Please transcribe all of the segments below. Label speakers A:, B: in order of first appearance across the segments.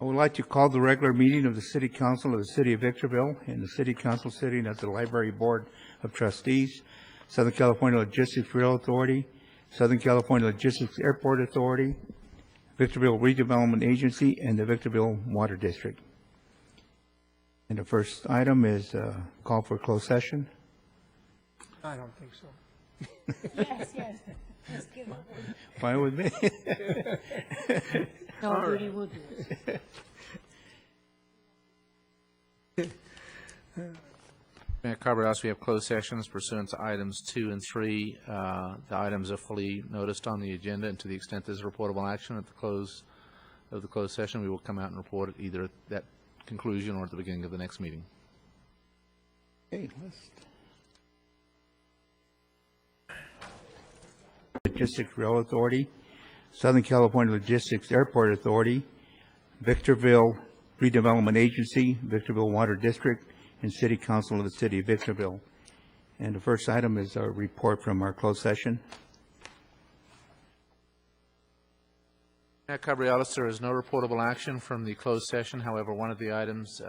A: would like to call the regular meeting of the City Council of the City of Victorville and the City Council sitting at the Library Board of Trustees, Southern California Logistics Rail Authority, Southern California Logistics Airport Authority, Victorville Redevelopment Agency, and the Victorville Water District. And the first item is call for closed session.
B: I don't think so.
C: Yes, yes. Let's give it.
A: Fine with me.
C: No, Rudy will do it.
D: Mayor Carburos, we have closed sessions pursuant to items 2 and 3. The items are fully noticed on the agenda, and to the extent there's reportable action at the close of the closed session, we will come out and report it either at that conclusion or at the beginning of the next meeting.
A: Okay, Logistics Rail Authority, Southern California Logistics Airport Authority, Victorville Redevelopment Agency, Victorville Water District, and City Council of the City of Victorville. And the first item is a report from our closed session.
D: Mayor Cabrialis, there is no reportable action from the closed session. However, one of the items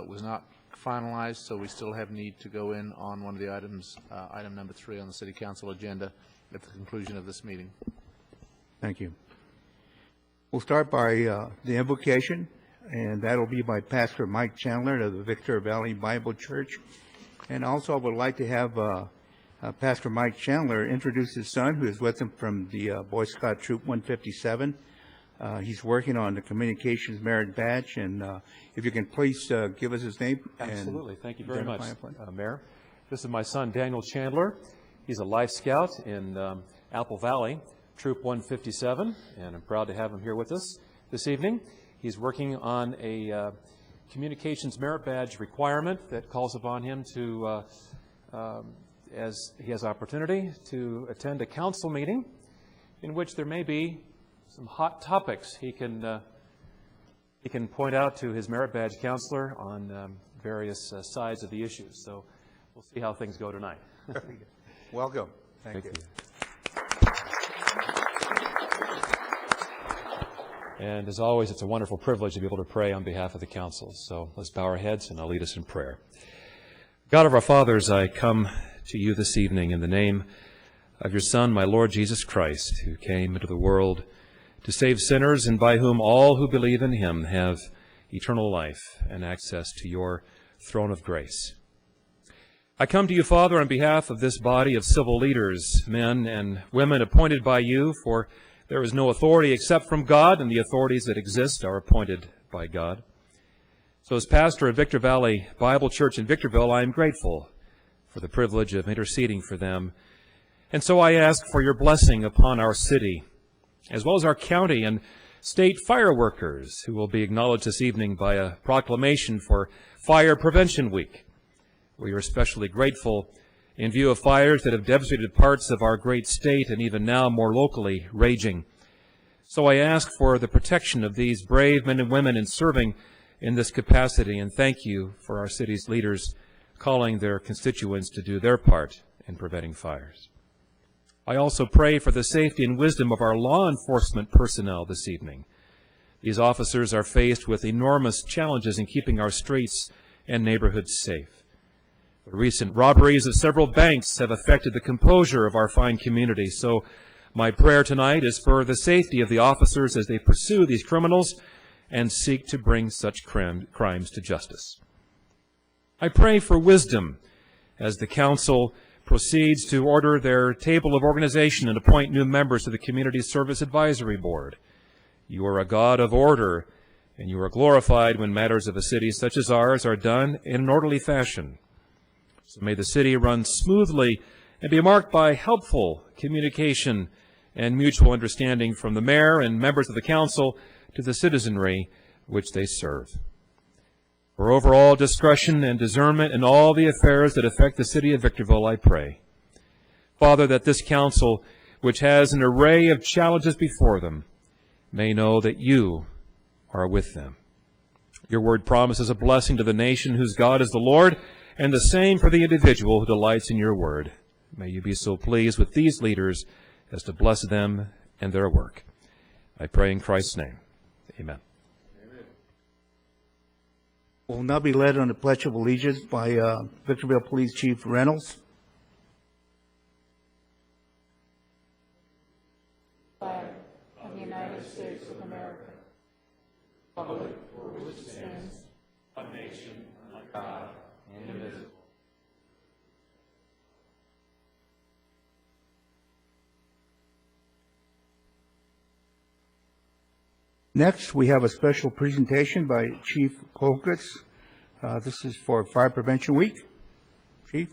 D: was not finalized, so we still have need to go in on one of the items, item number 3 on the City Council agenda at the conclusion of this meeting.
A: Thank you. We'll start by the invocation, and that'll be by Pastor Mike Chandler of the Victor Valley Bible Church. And also I would like to have Pastor Mike Chandler introduce his son, who is with him from the Boy Scout Troop 157. He's working on the Communications Merit Badge, and if you can please give us his name.
E: Absolutely. Thank you very much,
A: identify him.
E: Mayor. This is my son, Daniel Chandler. He's a Life Scout in Apple Valley, Troop 157, and I'm proud to have him here with us this evening. He's working on a Communications Merit Badge requirement that calls upon him to, as he has opportunity, to attend a council meeting in which there may be some hot topics he can point out to his merit badge counselor on various sides of the issues. So we'll see how things go tonight.
A: Welcome. Thank you.
E: And as always, it's a wonderful privilege to be able to pray on behalf of the council. So let's bow our heads and I'll lead us in prayer. God of our fathers, I come to you this evening in the name of your Son, my Lord Jesus Christ, who came into the world to save sinners and by whom all who believe in him have eternal life and access to your throne of grace. I come to you, Father, on behalf of this body of civil leaders, men and women appointed by you, for there is no authority except from God, and the authorities that exist are appointed by God. So as pastor of Victor Valley Bible Church in Victorville, I am grateful for the privilege of interceding for them. And so I ask for your blessing upon our city, as well as our county and state fire workers, who will be acknowledged this evening by a proclamation for Fire Prevention Week. We are especially grateful in view of fires that have devastated parts of our great state and even now more locally raging. So I ask for the protection of these brave men and women in serving in this capacity, and thank you for our city's leaders calling their constituents to do their part in preventing fires. I also pray for the safety and wisdom of our law enforcement personnel this evening. These officers are faced with enormous challenges in keeping our streets and neighborhoods safe. The recent robberies of several banks have affected the composure of our fine community, so my prayer tonight is for the safety of the officers as they pursue these criminals and seek to bring such crimes to justice. I pray for wisdom as the council proceeds to order their table of organization and appoint new members to the Community Service Advisory Board. You are a God of order, and you are glorified when matters of a city such as ours are done in an orderly fashion. So may the city run smoothly and be marked by helpful communication and mutual understanding from the mayor and members of the council to the citizenry which they serve. For overall discretion and discernment in all the affairs that affect the city of Victorville, I pray, Father, that this council, which has an array of challenges before them, may know that you are with them. Your word promises a blessing to the nation whose God is the Lord, and the same for the individual who delights in your word. May you be so pleased with these leaders as to bless them and their work. I pray in Christ's name. Amen.
A: will now be led on the Pledge of Allegiance by Victorville Police Chief Reynolds.
C: Flag of the United States of America. Republic for which it stands, one nation, under God, indivisible.
A: Next, we have a special presentation by Chief Colquitz. This is for Fire Prevention Week. Chief?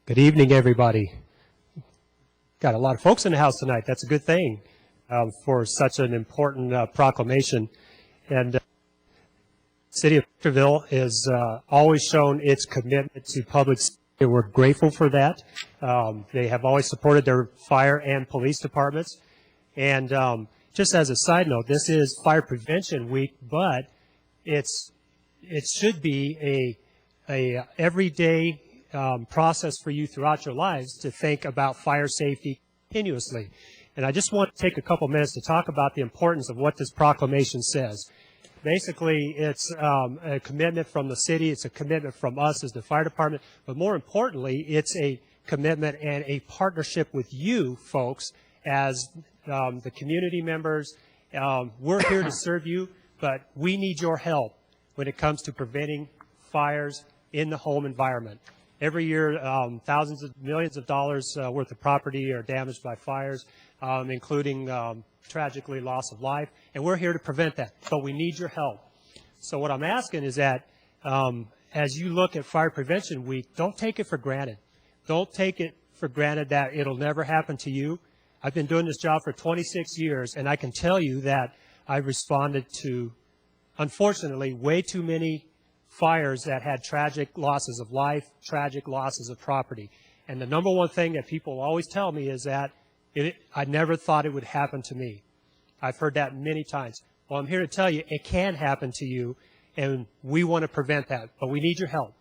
F: Good evening, everybody. Got a lot of folks in the house tonight. That's a good thing for such an important proclamation. And City of Victorville has always shown its commitment to public safety. We're grateful for that. They have always supported their fire and police departments. And just as a side note, this is Fire Prevention Week, but it should be a everyday process for you throughout your lives to think about fire safety continuously. And I just want to take a couple minutes to talk about the importance of what this proclamation says. Basically, it's a commitment from the city, it's a commitment from us as the fire department, but more importantly, it's a commitment and a partnership with you folks as the community members. We're here to serve you, but we need your help when it comes to preventing fires in the home environment. Every year, thousands of millions of dollars worth of property are damaged by fires, including tragically loss of life, and we're here to prevent that, but we need your help. So what I'm asking is that as you look at Fire Prevention Week, don't take it for granted. Don't take it for granted that it'll never happen to you. I've been doing this job for 26 years, and I can tell you that I've responded to, unfortunately, way too many fires that had tragic losses of life, tragic losses of property. And the number one thing that people always tell me is that I never thought it would happen to me. I've heard that many times. Well, I'm here to tell you it can happen to you, and we want to prevent that, but we need your help.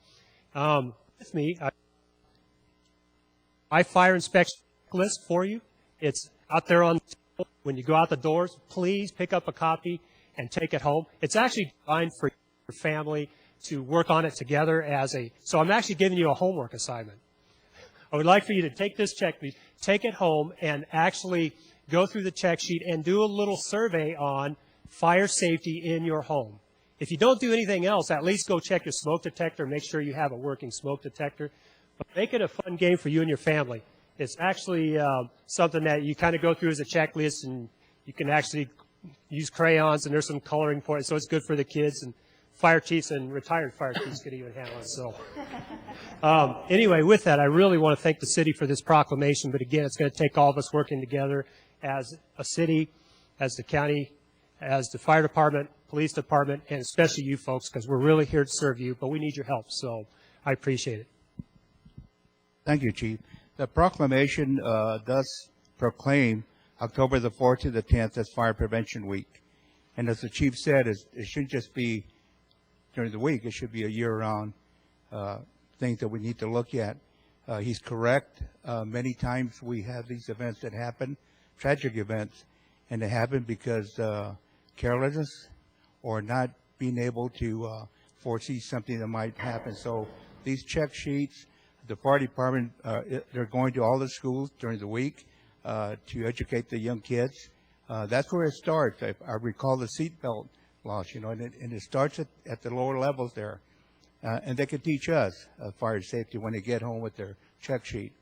F: With me, my fire inspection list for you. It's out there on the table. When you go out the doors, please pick up a copy and take it home. It's actually designed for your family to work on it together so I'm actually giving you a homework assignment. I would like for you to take this check, please, take it home and actually go through the check sheet and do a little survey on fire safety in your home. If you don't do anything else, at least go check your smoke detector, make sure you have a working smoke detector. But make it a fun game for you and your family. It's actually something that you kind of go through as a checklist, and you can actually use crayons, and there's some coloring for it, so it's good for the kids, and fire chiefs and retired fire chiefs can even handle it. So anyway, with that, I really want to thank the city for this proclamation. But again, it's going to take all of us working together as a city, as the county, as the fire department, police department, and especially you folks, because we're really here to serve you. But we need your help, so I appreciate it.
A: Thank you, Chief. The proclamation does proclaim October the 4th to the 10th as Fire Prevention Week. And as the Chief said, it shouldn't just be during the week. It should be a year-round thing that we need to look at. He's correct. Many times we have these events that happen, tragic events, and they happen because carelessness or not being able to foresee something that might happen. So these check sheets, the fire department, they're going to all the schools during the week to educate the young kids. That's where it starts. I recall the seatbelt laws, and it starts at the lower levels there. And they can teach us fire safety when they get home with their check sheet.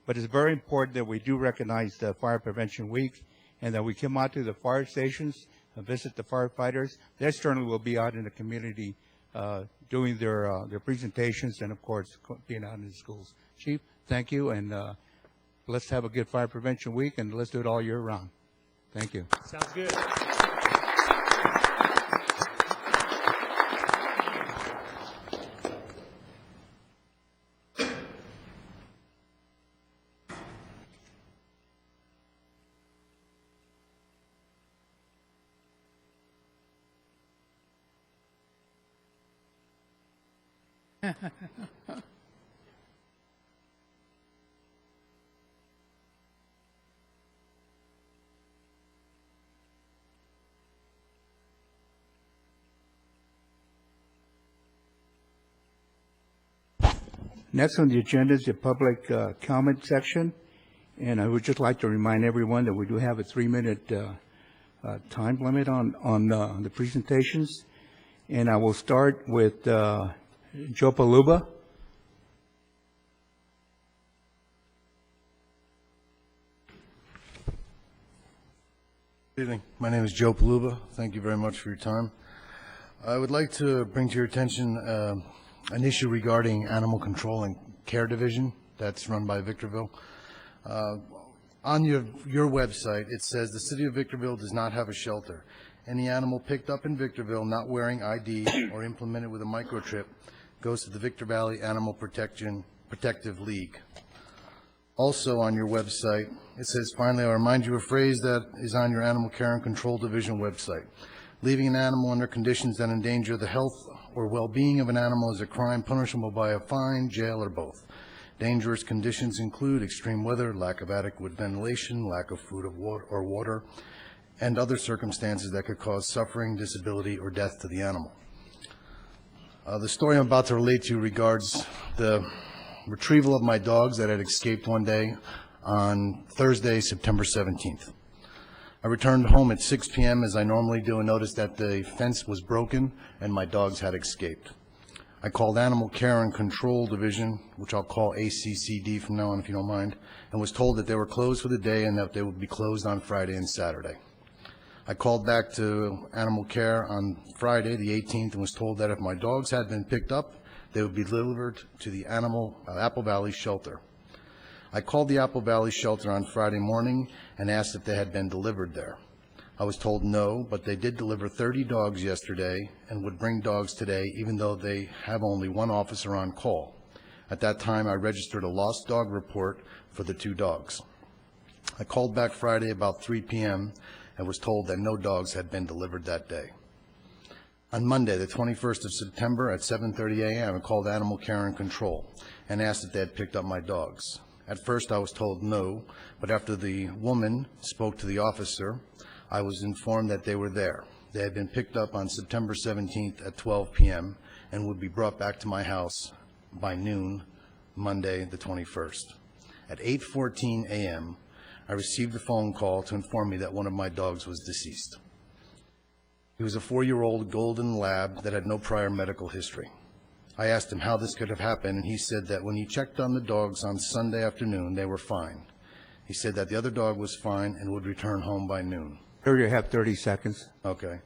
A: But it's very important that we do recognize the Fire Prevention Week and that we come out to the fire stations, visit the firefighters. They certainly will be out in the community doing their presentations and, of course, being out in the schools. Chief, thank you, and let's have a good Fire Prevention Week, and let's do it all year round. Thank you.
F: Sounds good.
A: Next on the agenda is the public comment section, and I would just like to remind everyone that we do have a 3-minute time limit on the presentations. And I will start with Joe Paluba.
G: Good evening. My name is Joe Paluba. Thank you very much for your time. I would like to bring to your attention an issue regarding Animal Control and Care Division that's run by Victorville. On your website, it says the City of Victorville does not have a shelter. Any animal picked up in Victorville not wearing ID or implemented with a microchip goes to the Victor Valley Animal Protective League. Also on your website, it says, finally, I remind you a phrase that is on your Animal Care and Control Division website. Leaving an animal under conditions that endanger the health or well-being of an animal is a crime punishable by a fine, jail, or both. Dangerous conditions include extreme weather, lack of adequate ventilation, lack of food or water, and other circumstances that could cause suffering, disability, or death to the animal. The story I'm about to relate to you regards the retrieval of my dogs that had escaped one day on Thursday, September 17th. I returned home at 6 p.m. as I normally do and noticed that the fence was broken and my dogs had escaped. I called Animal Care and Control Division, which I'll call ACCD from now on if you don't mind, and was told that they were closed for the day and that they would be closed on Friday and Saturday. I called back to Animal Care on Friday, the 18th, and was told that if my dogs had been picked up, they would be delivered to the Apple Valley Shelter. I called the Apple Valley Shelter on Friday morning and asked if they had been delivered there. I was told no, but they did deliver 30 dogs yesterday and would bring dogs today, even though they have only one officer on call. At that time, I registered a lost dog report for the 2 dogs. I called back Friday about 3 p.m. and was told that no dogs had been delivered that day. On Monday, the 21st of September at 7:30 a.m., I called Animal Care and Control and asked if they had picked up my dogs. At first, I was told no, but after the woman spoke to the officer, I was informed that they were there. They had been picked up on September 17th at 12 p.m. and would be brought back to my house by noon, Monday, the 21st. At 8:14 a.m., I received a phone call to inform me that one of my dogs was deceased. He was a 4-year-old golden lab that had no prior medical history. I asked him how this could have happened, and he said that when he checked on the dogs on Sunday afternoon, they were fine. He said that the other dog was fine and would return home by noon.
A: Here you have 30 seconds.
G: Okay.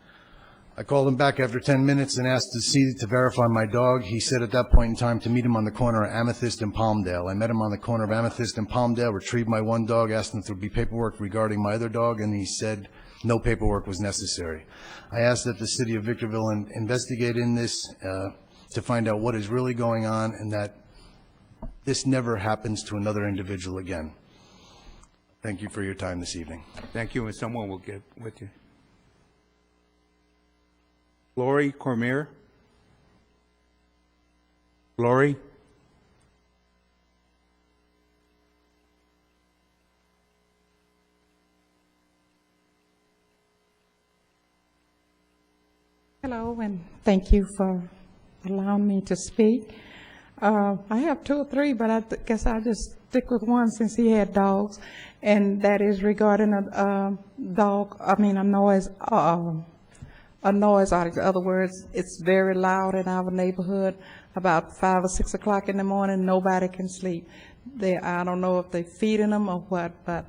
G: I called him back after 10 minutes and asked to verify my dog. He said at that point in time to meet him on the corner of Amethyst and Palmdale. I met him on the corner of Amethyst and Palmdale, retrieved my one dog, asked him if there would be paperwork regarding my other dog, and he said no paperwork was necessary. I asked that the City of Victorville investigate in this to find out what is really going on and that this never happens to another individual again. Thank you for your time this evening.
A: Thank you, and someone will get with you. Lori Cormier. Lori?
C: Hello, and thank you for allowing me to speak. I have 2 or 3, but I guess I'll just stick with one since he had dogs, and that is regarding a noise audit. In other words, it's very loud in our neighborhood. About 5 or 6 o'clock in the morning, nobody can sleep. I don't know if they're feeding them or what, but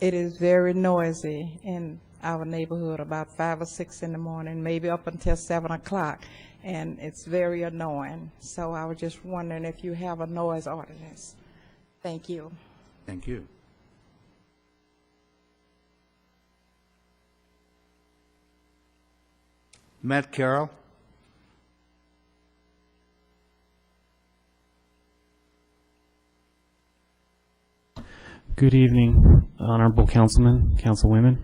C: it is very noisy in our neighborhood about 5 or 6 in the morning, maybe up until 7 o'clock, and it's very annoying. So I was just wondering if you have a noise ordinance. Thank you.
A: Thank you. Matt Carroll.
H: Good evening, honorable councilmen, councilwomen.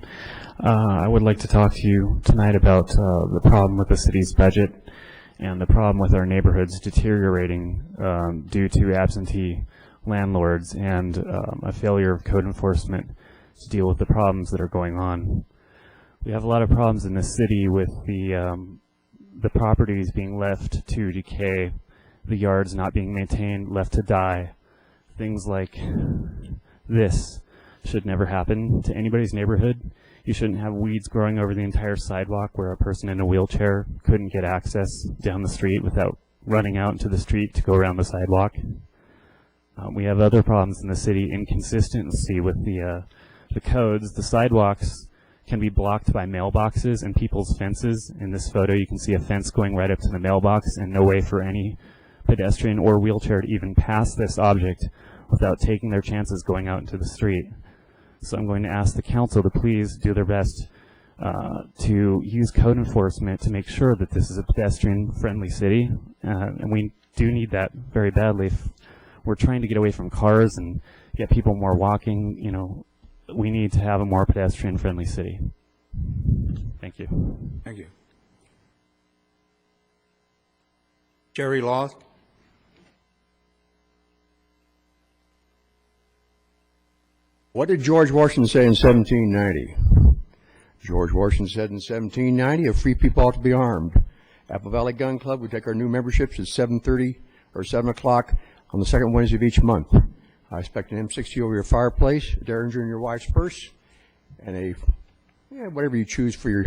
H: I would like to talk to you tonight about the problem with the city's budget and the problem with our neighborhoods deteriorating due to absentee landlords and a failure of code enforcement to deal with the problems that are going on. We have a lot of problems in the city with the properties being left to decay, the yards not being maintained, left to die. Things like this should never happen to anybody's neighborhood. You shouldn't have weeds growing over the entire sidewalk where a person in a wheelchair couldn't get access down the street without running out into the street to go around the sidewalk. We have other problems in the city, inconsistency with the codes. The sidewalks can be blocked by mailboxes and people's fences. In this photo, you can see a fence going right up to the mailbox and no way for any pedestrian or wheelchair to even pass this object without taking their chances going out into the street. So I'm going to ask the council to please do their best to use code enforcement to make sure that this is a pedestrian-friendly city, and we do need that very badly. If we're trying to get away from cars and get people more walking, you know, we need to have a more pedestrian-friendly city. Thank you.
A: Thank you. Jerry Laws?
I: What did George Washington say in 1790? George Washington said in 1790, if free people ought to be armed. Apple Valley Gun Club, we take our new memberships at 7:30 or 7 o'clock on the second Wednesday of each month. I expect an M60 over your fireplace, a Derringer in your wife's purse, and whatever you choose for your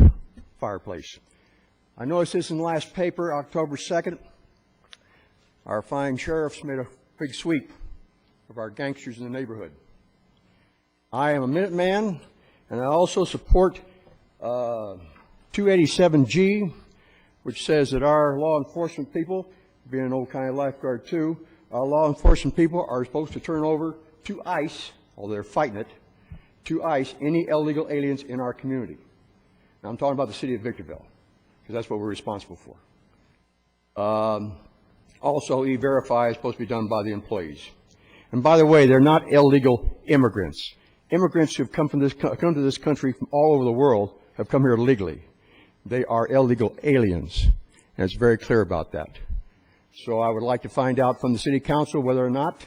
I: fireplace. I noticed this in the last paper, October 2nd. Our fine sheriffs made a big sweep of our gangsters in the neighborhood. I am a Minuteman, and I also support 287G, which says that our law enforcement people, being an old county lifeguard too, our law enforcement people are supposed to turn over to ICE, although they're fighting it, to ICE any illegal aliens in our community. Now I'm talking about the city of Victorville, because that's what we're responsible for. Also, E-Verify is supposed to be done by the employees. And by the way, they're not illegal immigrants. Immigrants who have come to this country from all over the world have come here legally. They are illegal aliens, and it's very clear about that. So I would like to find out from the City Council whether or not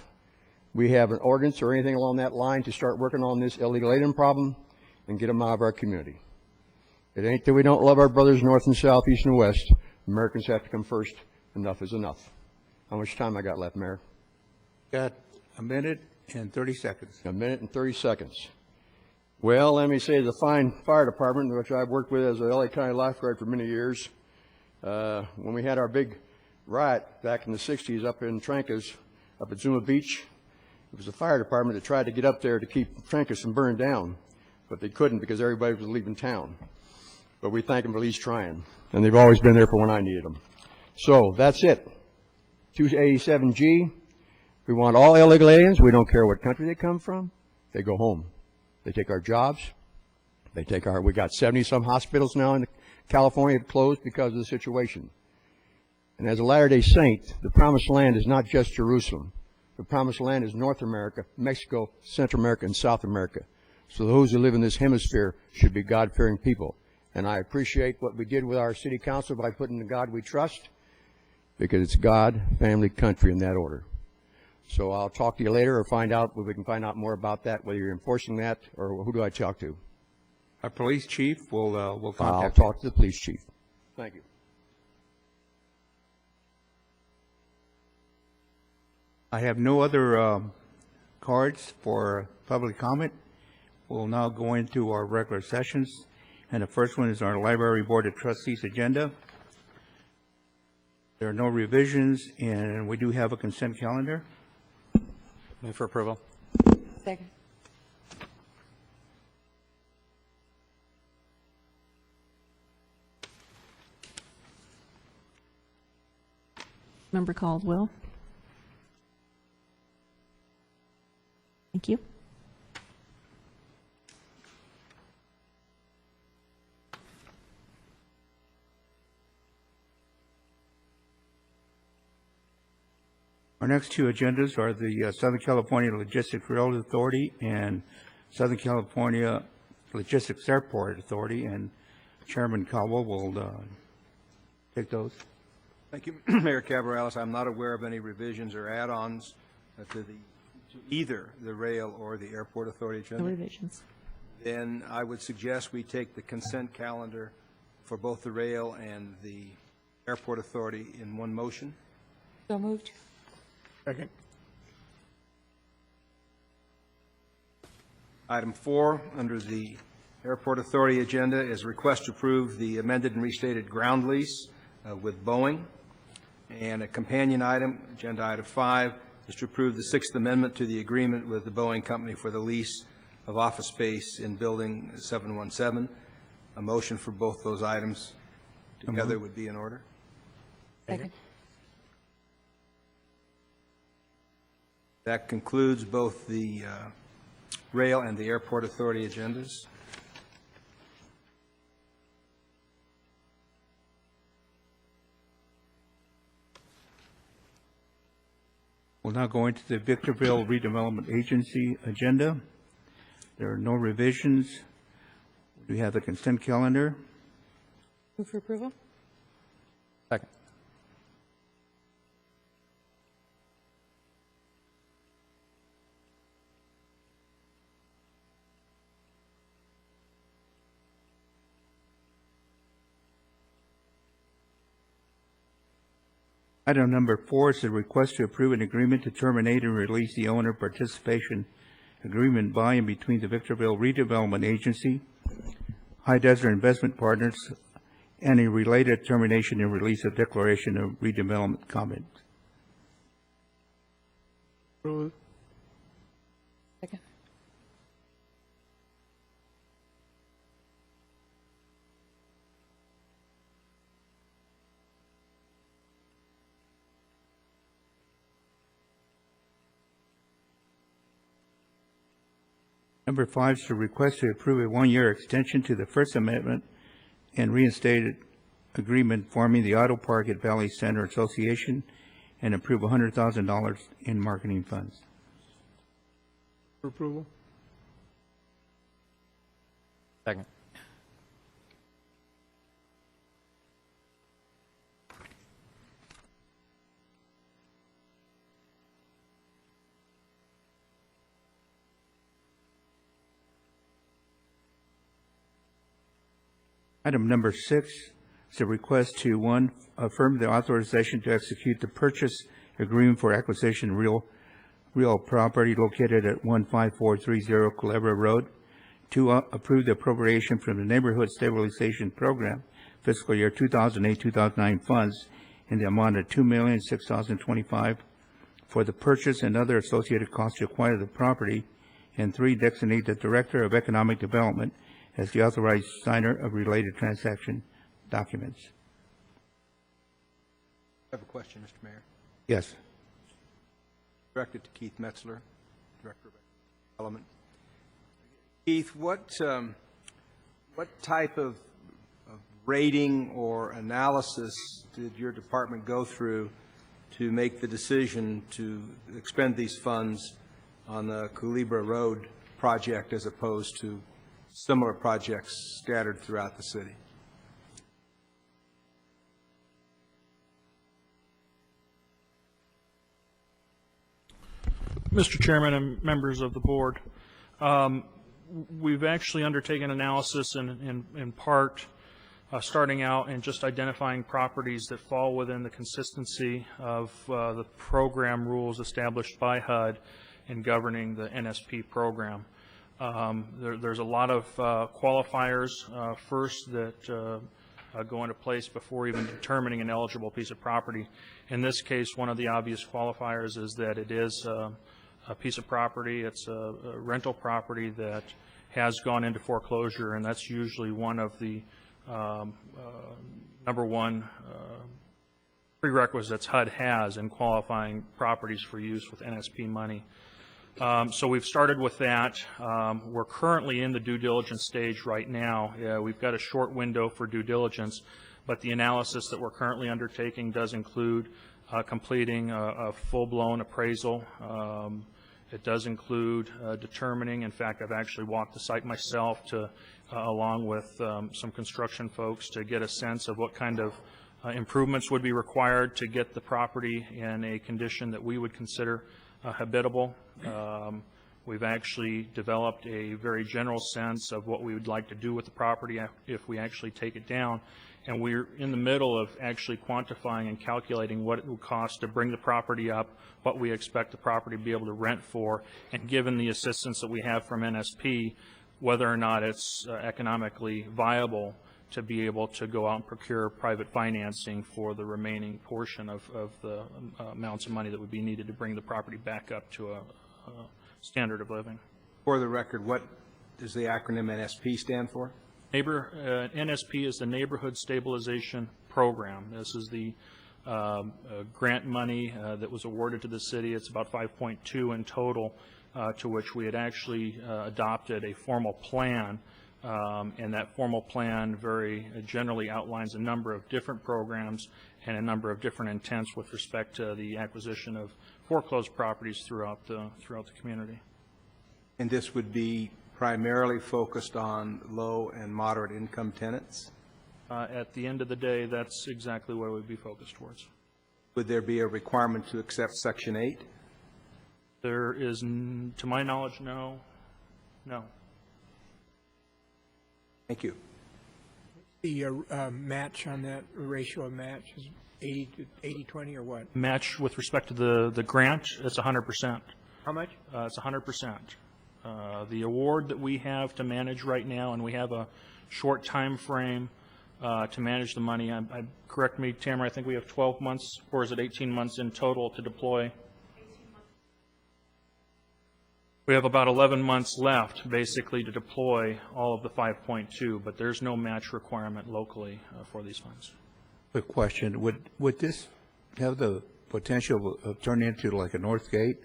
I: we have an ordinance or anything along that line to start working on this illegal alien problem and get them out of our community. It ain't that we don't love our brothers north and south, east and west. Americans have to come first. Enough is enough. How much time I got left, Mayor?
A: Got a minute and 30 seconds.
I: A minute and 30 seconds. Well, let me say the fine fire department, which I've worked with as a LA County lifeguard for many years, when we had our big riot back in the 60s up in Trancas, up at Zuma Beach, it was the fire department that tried to get up there to keep Trancas from burning down, but they couldn't because everybody was leaving town. But we thank them for at least trying, and they've always been there for when I needed them. So that's it. 287G. We want all illegal aliens. We don't care what country they come from. They go home. They take our jobs. They take we got 70-some hospitals now in California that closed because of the situation. And as a Latter-day Saint, the Promised Land is not just Jerusalem. The Promised Land is North America, Mexico, Central America, and South America. So those who live in this hemisphere should be God-fearing people. And I appreciate what we did with our city council by putting the God we trust, because it's God, family, country in that order. So I'll talk to you later or find out whether we can find out more about that, whether you're enforcing that or who do I talk to?
A: Our police chief will
I: I'll
A: contact
I: talk to the police chief. Thank you.
A: I have no other cards for public comment. We'll now go into our regular sessions, and the first one is our Library Board of Trustees agenda. There are no revisions, and we do have a consent calendar.
E: Move for approval.
J: Second. Member Caldwell. Thank you.
A: Our next two agendas are the Southern California Logistics Railroad Authority and Southern California Logistics Airport Authority, and Chairman Caldwell will take those.
K: Thank you, Mayor Cabarrales. I'm not aware of any revisions or add-ons to either the rail or the airport authority
J: No
K: agenda.
J: revisions.
K: Then I would suggest we take the consent calendar for both the rail and the airport authority in one motion.
J: So moved.
B: Second.
K: Item 4, under the airport authority agenda, is a request to approve the amended and restated ground lease with Boeing. And a companion item, agenda item 5, is to approve the Sixth Amendment to the agreement with the Boeing Company for the lease of office space in Building 717. A motion for both those items together would be in order.
J: Second.
K: That concludes both the rail and the airport authority agendas.
A: We'll now go into the Victorville Redevelopment Agency agenda. There are no revisions. We have the consent calendar.
J: Move for approval?
D: Second.
A: Item number 4 is a request to approve an agreement to terminate and release the owner participation agreement by and between the Victorville Redevelopment Agency, High Desert Investment Partners, and a related termination and release of declaration of redevelopment comment.
B: Approve.
J: Second.
A: Number 5 is a request to approve a one-year extension to the First Amendment and reinstated agreement forming the Auto Park at Valley Center Association and approve $100,000 in marketing funds.
B: For approval.
D: Second.
A: Item number 6 is a request to, 1, affirm the authorization to execute the purchase agreement for acquisition of real property located at 15430 Culebra Road. 2, approve the appropriation from the Neighborhood Stabilization Program fiscal year 2008-2009 funds in the amount of $2,006,025 for the purchase and other associated costs to acquire the property. And 3, designate the Director of Economic Development as the authorized signer of related transaction documents.
K: I have a question, Mr. Mayor.
A: Yes.
K: Directed to Keith Metzler, Director of Development. Keith, what type of rating or analysis did your department go through to make the decision to expend these funds on the Culebra Road project as opposed to similar projects scattered throughout the city?
L: Mr. Chairman and members of the board, we've actually undertaken analysis in part starting out and just identifying properties that fall within the consistency of the program rules established by HUD in governing the NSP program. There's a lot of qualifiers first that go into place before even determining an eligible piece of property. In this case, one of the obvious qualifiers is that it is a piece of property. It's a rental property that has gone into foreclosure, and that's usually one of the number one prerequisites HUD has in qualifying properties for use with NSP money. So we've started with that. We're currently in the due diligence stage right now. We've got a short window for due diligence, but the analysis that we're currently undertaking does include completing a full-blown appraisal. It does include determining, in fact, I've actually walked the site myself to, along with some construction folks, to get a sense of what kind of Improvements would be required to get the property in a condition that we would consider habitable. We've actually developed a very general sense of what we would like to do with the property if we actually take it down. And we're in the middle of actually quantifying and calculating what it would cost to bring the property up, what we expect the property to be able to rent for, and given the assistance that we have from NSP, whether or not it's economically viable to be able to go out and procure private financing for the remaining portion of the amounts of money that would be needed to bring the property back up to a standard of living.
K: For the record, what does the acronym NSP stand for?
L: NSP is the Neighborhood Stabilization Program. This is the grant money that was awarded to the city. It's about 5.2 in total, to which we had actually adopted a formal plan. And that formal plan very generally outlines a number of different programs and a number of different intents with respect to the acquisition of foreclosed properties throughout the community.
K: And this would be primarily focused on low and moderate income tenants?
L: At the end of the day, that's exactly what it would be focused towards.
K: Would there be a requirement to accept Section 8?
L: There is, to my knowledge, no. No.
K: Thank you.
B: The match on that, ratio of match is 80-20 or what?
L: Match with respect to the grant, it's 100%.
B: How much?
L: It's 100%. The award that we have to manage right now, and we have a short time frame to manage the money. Correct me, Tamara, I think we have 12 months, or is it 18 months in total to deploy? 18 months. We have about 11 months left, basically, to deploy all of the 5.2, but there's no match requirement locally for these funds.
A: Quick question, would this have the potential of turning into like a North Gate?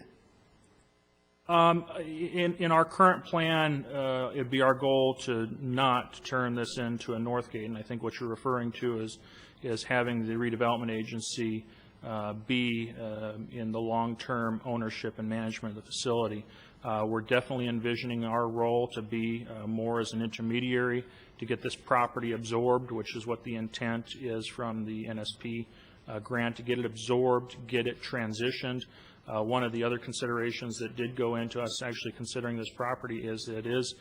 L: In our current plan, it'd be our goal to not turn this into a North Gate, and I think what you're referring to is having the redevelopment agency be in the long-term ownership and management of the facility. We're definitely envisioning our role to be more as an intermediary to get this property absorbed, which is what the intent is from the NSP grant, to get it absorbed, get it transitioned. One of the other considerations that did go into us actually considering this property is that it is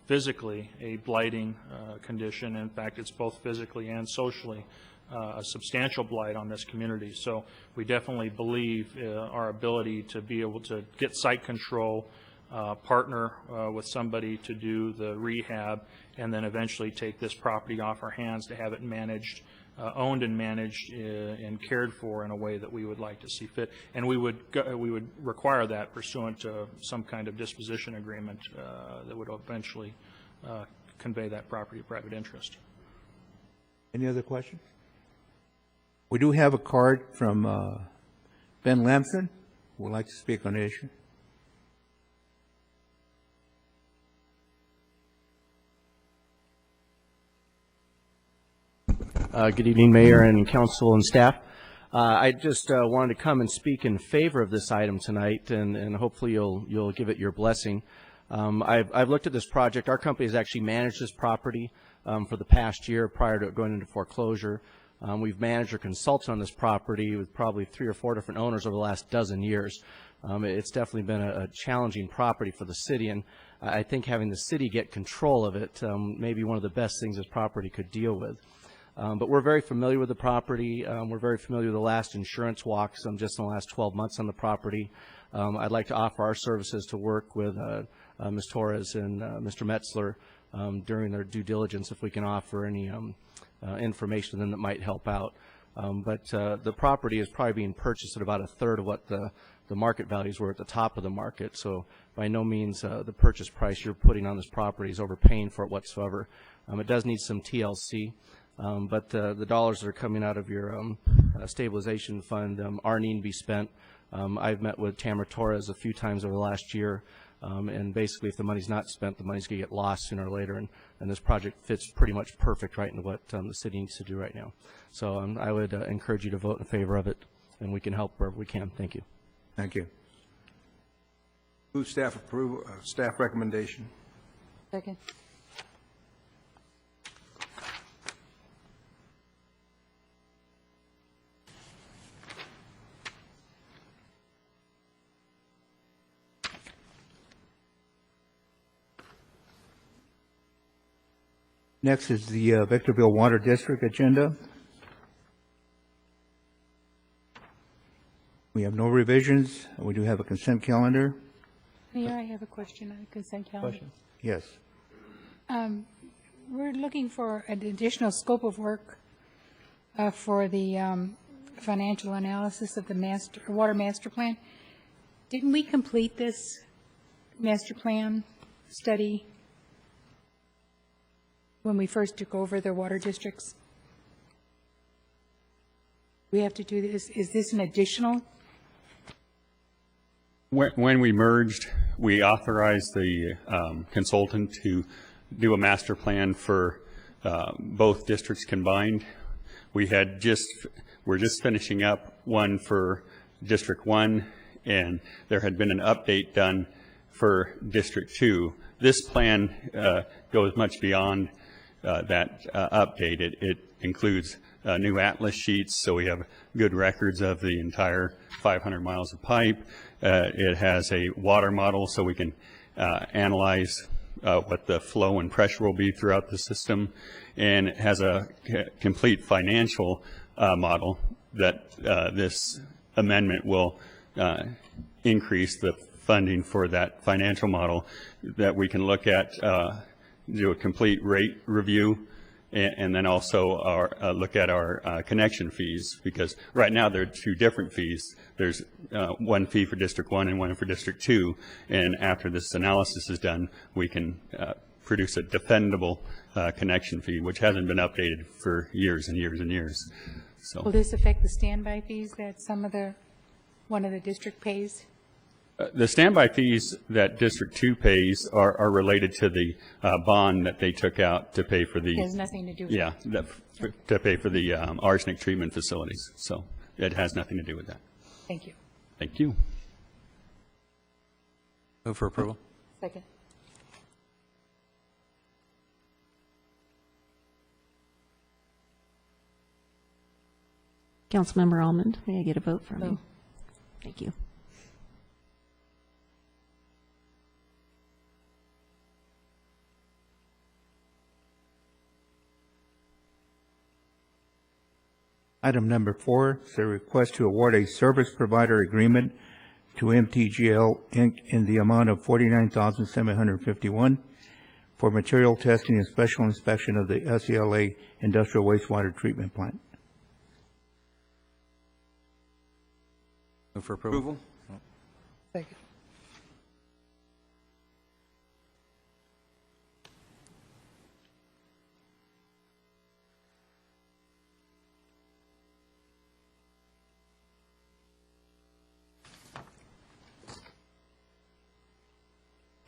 L: physically a blighting condition. In fact, it's both physically and socially a substantial blight on this community. So we definitely believe our ability to be able to get site control, partner with somebody to do the rehab, and then eventually take this property off our hands to have it managed, owned and managed and cared for in a way that we would like to see fit. And we would require that pursuant to some kind of disposition agreement that would eventually convey that property to private interest.
A: Any other questions? We do have a card from Ben Lamson, who would like to speak on the issue.
M: Good evening, Mayor and Council and staff. I just wanted to come and speak in favor of this item tonight, and hopefully you'll give it your blessing. I've looked at this project. Our company has actually managed this property for the past year prior to it going into foreclosure. We've managed or consulted on this property with probably 3 or 4 different owners over the last dozen years. It's definitely been a challenging property for the city, and I think having the city get control of it may be one of the best things this property could deal with. But we're very familiar with the property. We're very familiar with the last insurance walks just in the last 12 months on the property. I'd like to offer our services to work with Ms. Torres and Mr. Metzler during their due diligence if we can offer any information to them that might help out. But the property is probably being purchased at about a third of what the market values were at the top of the market. So by no means the purchase price you're putting on this property is overpaying for it whatsoever. It does need some TLC. But the dollars that are coming out of your stabilization fund are needing to be spent. I've met with Tamara Torres a few times over the last year, and basically if the money's not spent, the money's going to get lost sooner or later, and this project fits pretty much perfect right into what the city needs to do right now. So I would encourage you to vote in favor of it, and we can help wherever we can. Thank you.
A: Thank you.
K: Move staff approval, staff recommendation.
J: Second.
A: Next is the Victorville Water District agenda. We have no revisions. We do have a consent calendar.
J: Mayor, I have a question on the consent calendar.
A: Yes.
J: We're looking for an additional scope of work for the financial analysis of the water master plan. Didn't we complete this master plan study when we first took over the water districts? We have to do this. Is this an additional?
N: When we merged, we authorized the consultant to do a master plan for both districts combined. We're just finishing up one for District 1, and there had been an update done for District 2. This plan goes much beyond that update. It includes new atlas sheets, so we have good records of the entire 500 miles of pipe. It has a water model, so we can analyze what the flow and pressure will be throughout the system, and it has a complete financial model that this amendment will increase the funding for that financial model, that we can look at, do a complete rate review, and then also look at our connection fees, because right now there are two different fees. There's one fee for District 1 and one for District 2, and after this analysis is done, we can produce a defendable connection fee, which hasn't been updated for years and years and years. So,
J: Will this affect the standby fees that one of the district pays?
N: the standby fees that District 2 pays are related to the bond that they took out to pay for the...
J: It has nothing to do with
N: Yeah, to pay for the arsenic treatment facilities. So it has nothing to do with that.
J: Thank you.
N: Thank you.
D: Move for approval.
J: Second.
O: Councilmember Almond, may I get a vote from
J: No.
O: you? Thank you.
A: Item number 4 is a request to award a service provider agreement to MTGL Inc. in the amount of $49,751 for material testing and special inspection of the SELA industrial wastewater treatment plant.
D: Move for approval.
J: Second.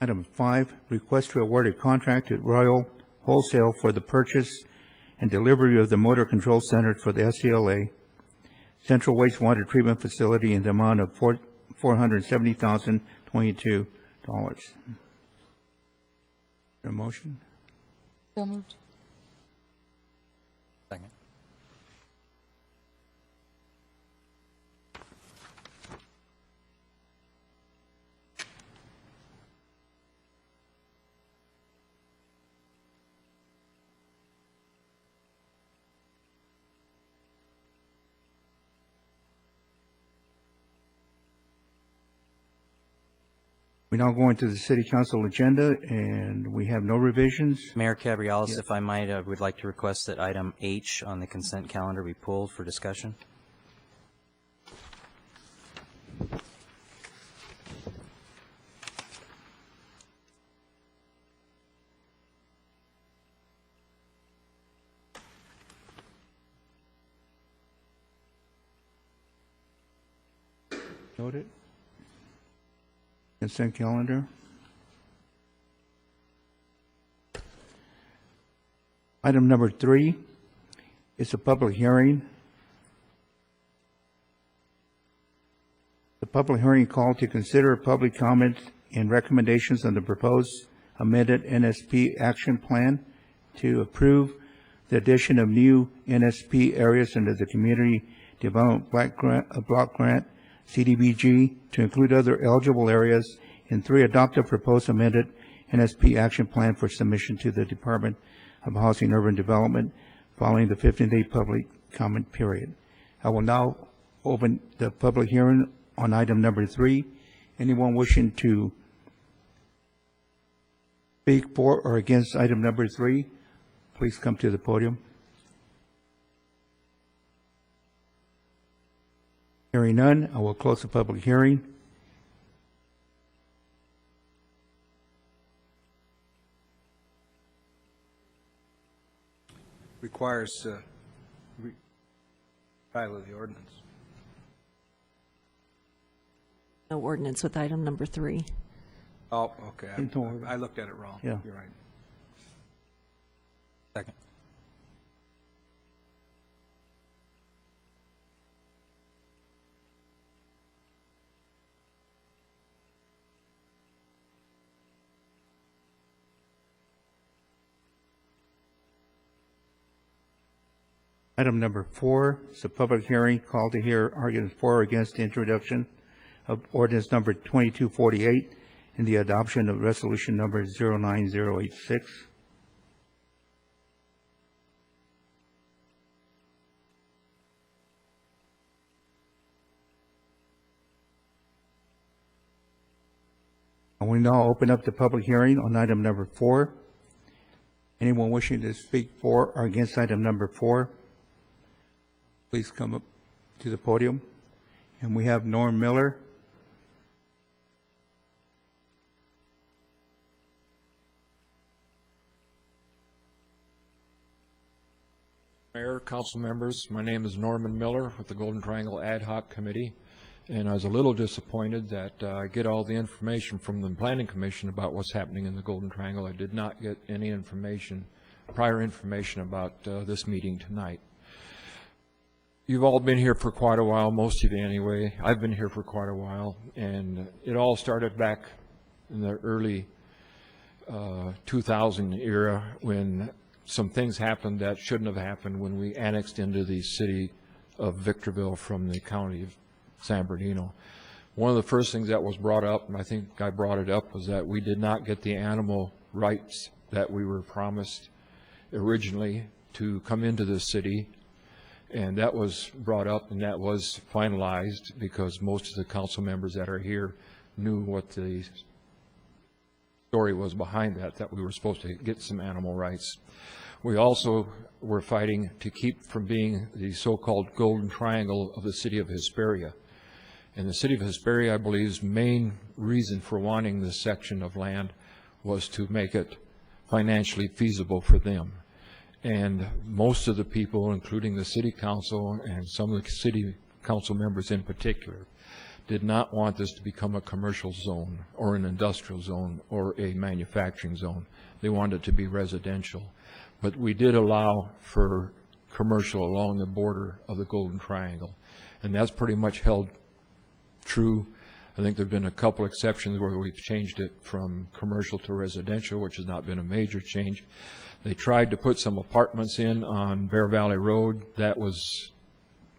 A: Item 5, request to award a contract to Royal Wholesale for the purchase and delivery of the motor control center for the SELA Central Wastewater Treatment Facility in the amount of $470,022. A motion?
J: So moved.
D: Second.
A: We now go into the city council agenda, and we have no revisions.
P: Mayor Cabrialis, if I might, I would like to request that item H on the consent calendar be pulled for discussion.
A: Noted. Consent calendar. Item number 3 is a public hearing. The public hearing called to consider public comment and recommendations on the proposed amended NSP action plan to approve the addition of new NSP areas under the Community Development Block Grant CDBG to include other eligible areas, and 3, adopt a proposed amended NSP action plan for submission to the Department of Housing and Urban Development following the 15-day public comment period. I will now open the public hearing on item number 3. Anyone wishing to speak for or against item number 3, please come to the podium. Hearing none, I will close the public hearing.
K: Requires title of the ordinance.
O: No ordinance with item number 3.
K: Oh, okay. I looked at it wrong.
A: Yeah.
K: You're right. Second.
A: Item number 4 is a public hearing called to hear arguments for or against the introduction of ordinance number 2248 and the adoption of resolution number 09086. I will now open up the public hearing on item number 4. Anyone wishing to speak for or against item number 4, please come up to the podium. And we have Norm Miller.
Q: Mayor, council members, my name is Norman Miller with the Golden Triangle Ad Hoc Committee, and I was a little disappointed that I get all the information from the Planning Commission about what's happening in the Golden Triangle. I did not get any information, prior information about this meeting tonight. You've all been here for quite a while, most of you anyway. I've been here for quite a while, and it all started back in the early 2000 era when some things happened that shouldn't have happened when we annexed into the city of Victorville from the county of San Bernardino. One of the first things that was brought up, and I think I brought it up, was that we did not get the animal rights that we were promised originally to come into the city. And that was brought up and that was finalized because most of the council members that are here knew what the story was behind that we were supposed to get some animal rights. We also were fighting to keep from being the so-called Golden Triangle of the city of Hesperia. And the city of Hesperia, I believe's main reason for wanting this section of land was to make it financially feasible for them. And most of the people, including the city council and some of the city council members in particular, did not want this to become a commercial zone or an industrial zone or a manufacturing zone. They wanted it to be residential. But we did allow for commercial along the border of the Golden Triangle. And that's pretty much held true. I think there have been a couple exceptions where we've changed it from commercial to residential, which has not been a major change. They tried to put some apartments in on Bear Valley Road. That was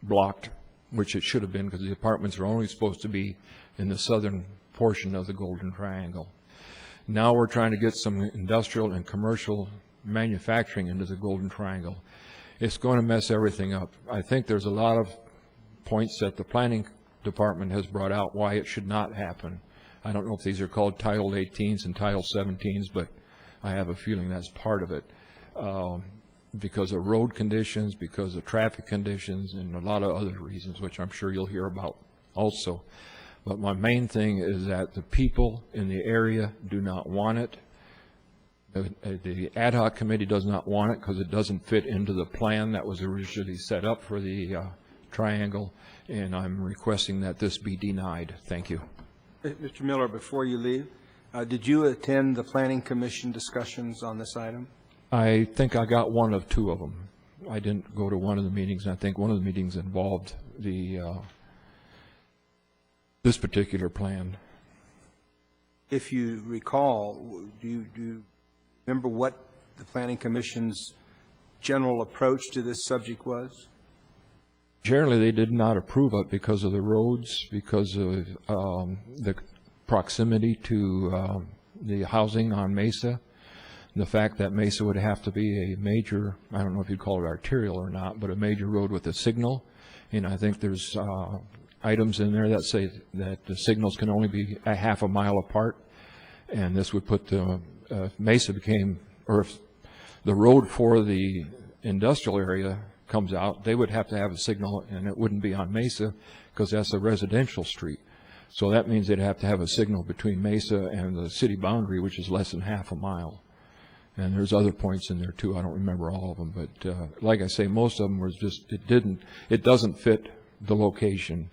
Q: blocked, which it should have been because the apartments are only supposed to be in the southern portion of the Golden Triangle. Now we're trying to get some industrial and commercial manufacturing into the Golden Triangle. It's going to mess everything up. I think there's a lot of points that the planning department has brought out why it should not happen. I don't know if these are called Title 18s and Title 17s, but I have a feeling that's part of it. Because of road conditions, because of traffic conditions, and a lot of other reasons, which I'm sure you'll hear about also. But my main thing is that the people in the area do not want it. The ad hoc committee does not want it because it doesn't fit into the plan that was originally set up for the triangle, and I'm requesting that this be denied. Thank you.
K: Mr. Miller, before you leave, did you attend the Planning Commission discussions on this item?
Q: I think I got one of two of them. I didn't go to one of the meetings, and I think one of the meetings involved the this particular plan.
K: If you recall, do you remember what the Planning Commission's general approach to this subject was?
Q: Generally, they did not approve it because of the roads, because of the proximity to the housing on Mesa. the fact that Mesa would have to be a major, I don't know if you'd call it arterial or not, but a major road with a signal. And I think there's items in there that say that the signals can only be a half a mile apart. And this would put the, Mesa became, or if the road for the industrial area comes out, they would have to have a signal, and it wouldn't be on Mesa because that's a residential street. So that means they'd have to have a signal between Mesa and the city boundary, which is less than half a mile. And there's other points in there too. I don't remember all of them, but like I say, most of them was just, it doesn't fit the location.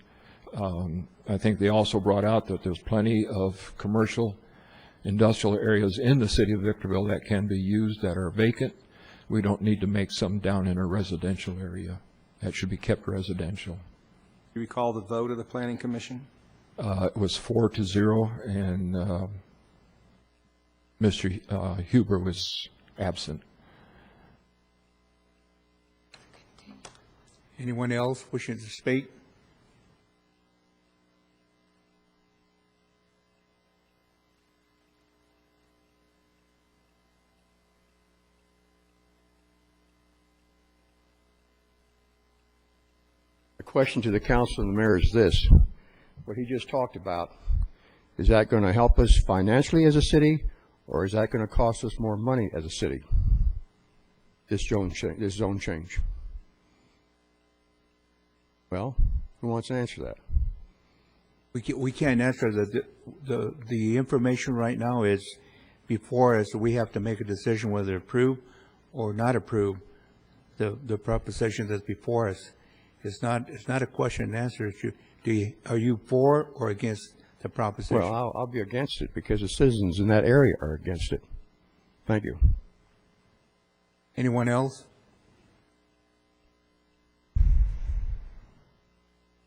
Q: I think they also brought out that there's plenty of commercial industrial areas in the city of Victorville that can be used that are vacant. We don't need to make some down in a residential area. That should be kept residential.
K: Do you recall the vote of the Planning Commission?
Q: It was 4-0, and Mr. Huber was absent.
A: Anyone else wishing to speak?
I: The question to the council and the mayor is this. What he just talked about, is that going to help us financially as a city, or is that going to cost us more money as a city? This zone change. Well, who wants to answer that?
A: We can't answer the information right now is before us. We have to make a decision whether to approve or not approve the proposition that's before us. It's not a question and answer. Are you for or against the proposition?
I: Well, I'll be against it because the citizens in that area are against it. Thank you.
A: Anyone else?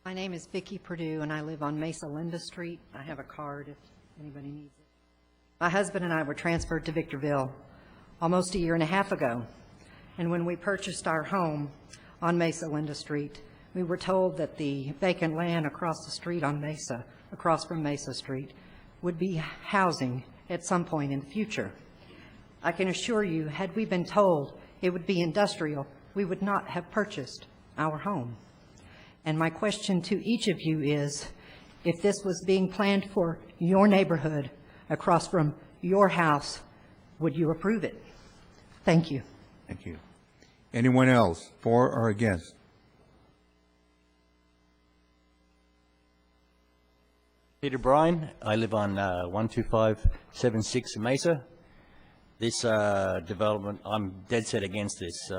R: My name is Vicki Perdue, and I live on Mesa Linda Street. I have a card if anybody needs it. My husband and I were transferred to Victorville almost a year and a half ago, and when we purchased our home on Mesa Linda Street, we were told that the vacant land across the street on Mesa, across from Mesa Street, would be housing at some point in the future. I can assure you, had we been told it would be industrial, we would not have purchased our home. And my question to each of you is, if this was being planned for your neighborhood across from your house, would you approve it? Thank you.
A: Thank you. Anyone else, for or against?
S: Peter Bryan. I live on 12576 Mesa. This development, I'm dead set against this.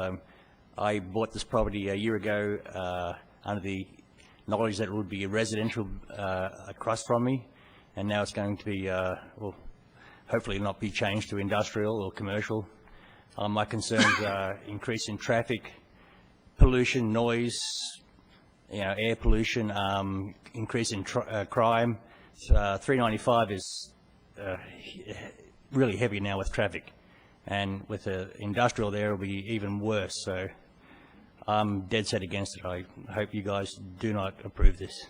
S: I bought this property a year ago under the knowledge that it would be a residential across from me, and now it's going to be, well, hopefully not be changed to industrial or commercial. My concerns are increase in traffic, pollution, noise, air pollution, increase in crime. 395 is really heavy now with traffic, and with the industrial there it'll be even worse. So I'm dead set against it. I hope you guys do not approve this.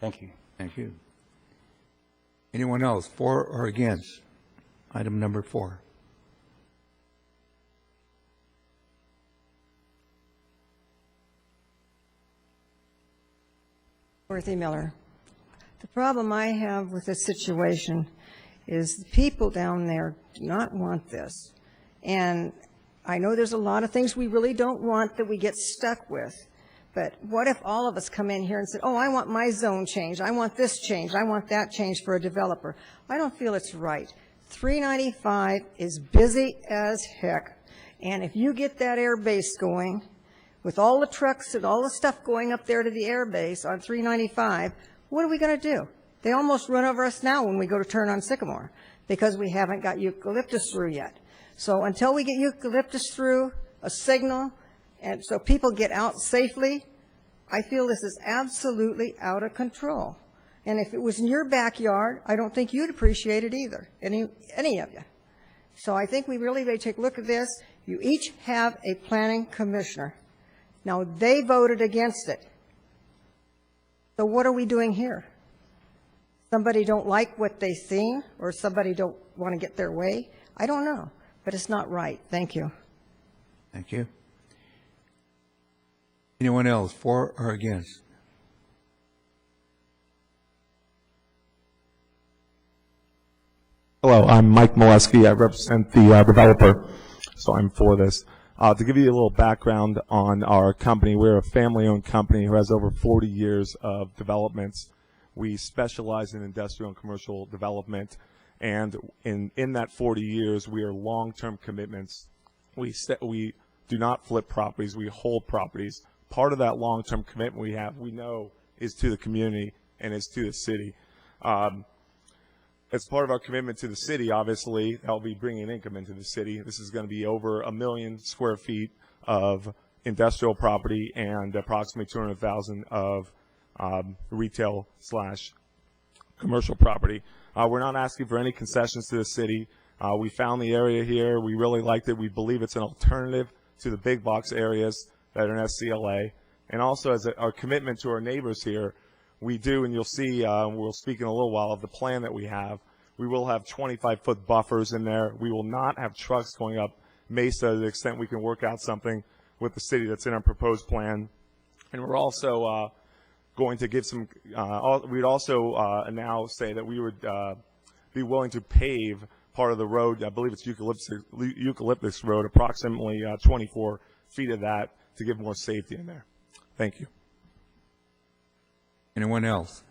S: Thank you.
A: Thank you. Anyone else, for or against item number 4?
T: Dorothy Miller. The problem I have with this situation is the people down there do not want this. And I know there's a lot of things we really don't want that we get stuck with. But what if all of us come in here and say, oh, I want my zone changed, I want this changed, I want that changed for a developer? I don't feel it's right. 395 is busy as heck. And if you get that air base going, with all the trucks and all the stuff going up there to the air base on 395, what are we going to do? They almost run over us now when we go to turn on Sycamore because we haven't got eucalyptus through yet. So until we get eucalyptus through, a signal, and so people get out safely, I feel this is absolutely out of control. And if it was in your backyard, I don't think you'd appreciate it either, any of you. So I think we really may take a look at this. You each have a planning commissioner. Now, they voted against it. So what are we doing here? Somebody don't like what they seen, or somebody don't want to get their way? I don't know. but it's not right. Thank you.
A: Thank you. Anyone else, for or against?
U: Hello, I'm Mike Molesky. I represent the developer, so I'm for this. To give you a little background on our company, we're a family-owned company who has over 40 years of developments. We specialize in industrial and commercial development, and in that 40 years, we are long-term commitments. We do not flip properties, we hold properties. Part of that long-term commitment we know, is to the community and is to the city. As part of our commitment to the city, obviously, that'll be bringing income into the city. This is going to be over 1 million square feet of industrial property and approximately 200,000 of retail/commercial property. We're not asking for any concessions to the city. We found the area here. We really liked it. We believe it's an alternative to the big box areas that are in SCLA. And also, as our commitment to our neighbors here, we do, and you'll see, we'll speak in a little while of the plan that we have. We will have 25-foot buffers in there. We will not have trucks going up Mesa to the extent we can work out something with the city that's in our proposed plan. And we're also going to give some, we'd also now say that we would be willing to pave part of the road. I believe it's Eucalyptus Road, approximately 24 feet of that, to give more safety in there. Thank you.
A: Anyone else?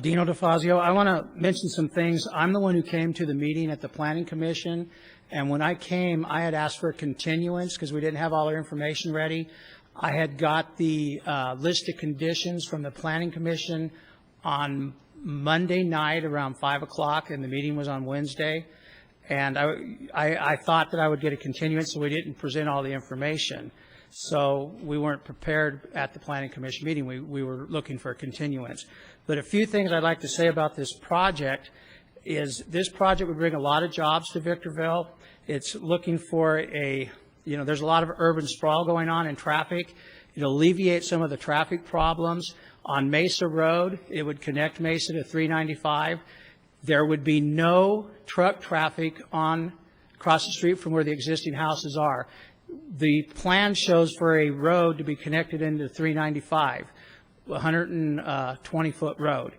V: Dino DeFazio. I want to mention some things. I'm the one who came to the meeting at the Planning Commission, and when I came, I had asked for a continuance because we didn't have all our information ready. I had got the list of conditions from the Planning Commission on Monday night around 5 o'clock, and the meeting was on Wednesday. And I thought that I would get a continuance, so we didn't present all the information. So we weren't prepared at the Planning Commission meeting. We were looking for a continuance. But a few things I'd like to say about this project is this project would bring a lot of jobs to Victorville. It's looking for there's a lot of urban sprawl going on in traffic. It'll alleviate some of the traffic problems. On Mesa Road, it would connect Mesa to 395. There would be no truck traffic across the street from where the existing houses are. The plan shows for a road to be connected into 395, 120-foot road,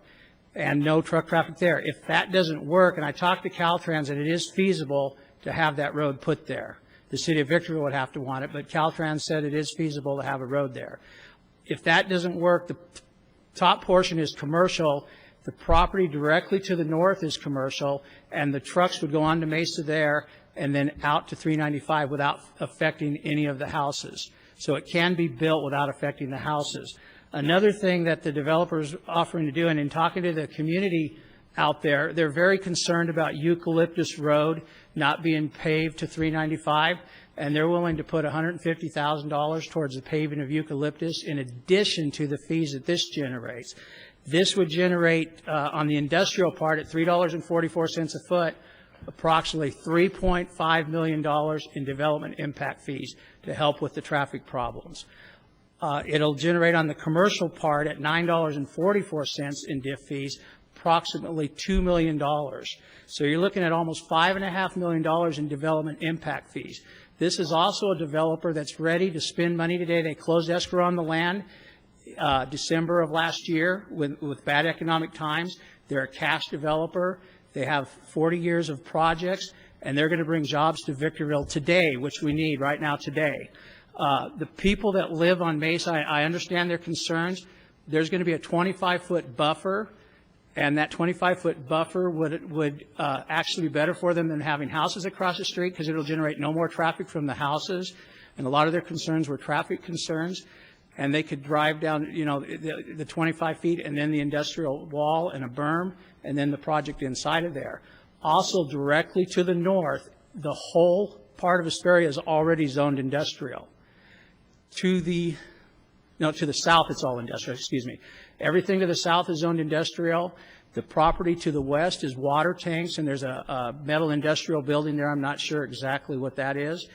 V: and no truck traffic there. If that doesn't work, and I talked to Caltrans, and it is feasible to have that road put there. The city of Victorville would have to want it, but Caltrans said it is feasible to have a road there. If that doesn't work, the top portion is commercial. The property directly to the north is commercial, and the trucks would go on to Mesa there and then out to 395 without affecting any of the houses. So it can be built without affecting the houses. Another thing that the developer is offering to do, and in talking to the community out there, they're very concerned about Eucalyptus Road not being paved to 395, and they're willing to put $150,000 towards the paving of Eucalyptus in addition to the fees that this generates. This would generate, on the industrial part, at $3.44 a foot, approximately $3.5 million in development impact fees to help with the traffic problems. It'll generate on the commercial part at $9.44 in diff fees, approximately $2 million. So you're looking at almost $5.5 million in development impact fees. This is also a developer that's ready to spend money today. They closed escrow on the land December of last year with bad economic times. They're a cash developer. They have 40 years of projects, and they're going to bring jobs to Victorville today, which we need right now today. The people that live on Mesa, I understand their concerns. There's going to be a 25-foot buffer, and that 25-foot buffer would actually be better for them than having houses across the street because it'll generate no more traffic from the houses. And a lot of their concerns were traffic concerns. And they could drive down, the 25 feet and then the industrial wall and a berm and then the project inside of there. Also, directly to the north, the whole part of Hesperia is already zoned industrial. To the south, it's all industrial, excuse me. Everything to the south is zoned industrial. The property to the west is water tanks, and there's a metal industrial building there. I'm not sure exactly what that is.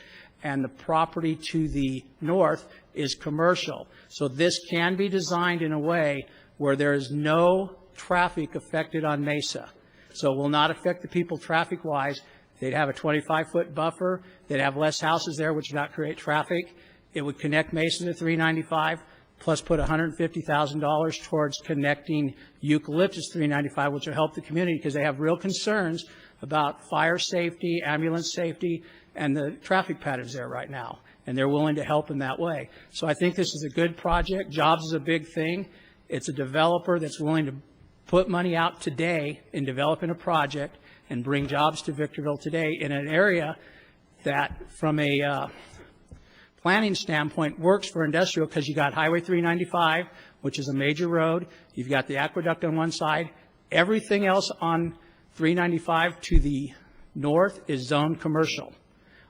V: and the property to the north is commercial. So this can be designed in a way where there is no traffic affected on Mesa. So it will not affect the people traffic-wise. They'd have a 25-foot buffer. They'd have less houses there, which would not create traffic. It would connect Mesa to 395, plus put $150,000 towards connecting Eucalyptus 395, which will help the community because they have real concerns about fire safety, ambulance safety, and the traffic patterns there right now. And they're willing to help in that way. So I think this is a good project. Jobs is a big thing. It's a developer that's willing to put money out today in developing a project and bring jobs to Victorville today in an area that, from a planning standpoint, works for industrial because you got Highway 395, which is a major road. You've got the aqueduct on one side. Everything else on 395 to the north is zoned commercial.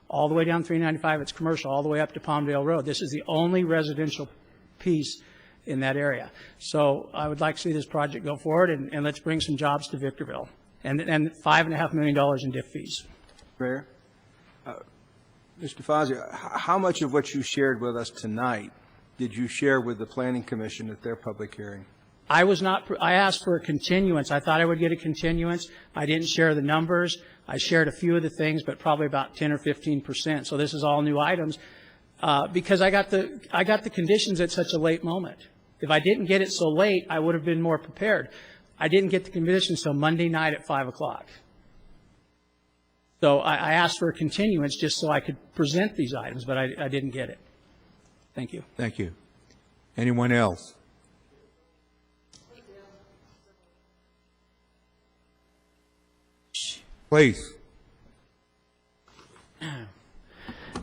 V: All the way down 395, it's commercial, all the way up to Palmdale Road. This is the only residential piece in that area. So I would like to see this project go forward, and let's bring some jobs to Victorville. And $5.5 million in DIF fees.
K: Mayor? Mr. Fazio, how much of what you shared with us tonight did you share with the Planning Commission at their public hearing?
V: I asked for a continuance. I thought I would get a continuance. I didn't share the numbers. I shared a few of the things, but probably about 10 or 15%. So this is all new items because I got the conditions at such a late moment. If I didn't get it so late, I would have been more prepared. I didn't get the conditions until Monday night at 5 o'clock. So I asked for a continuance just so I could present these items, but I didn't get it. Thank you.
A: Thank you. Anyone else? Please.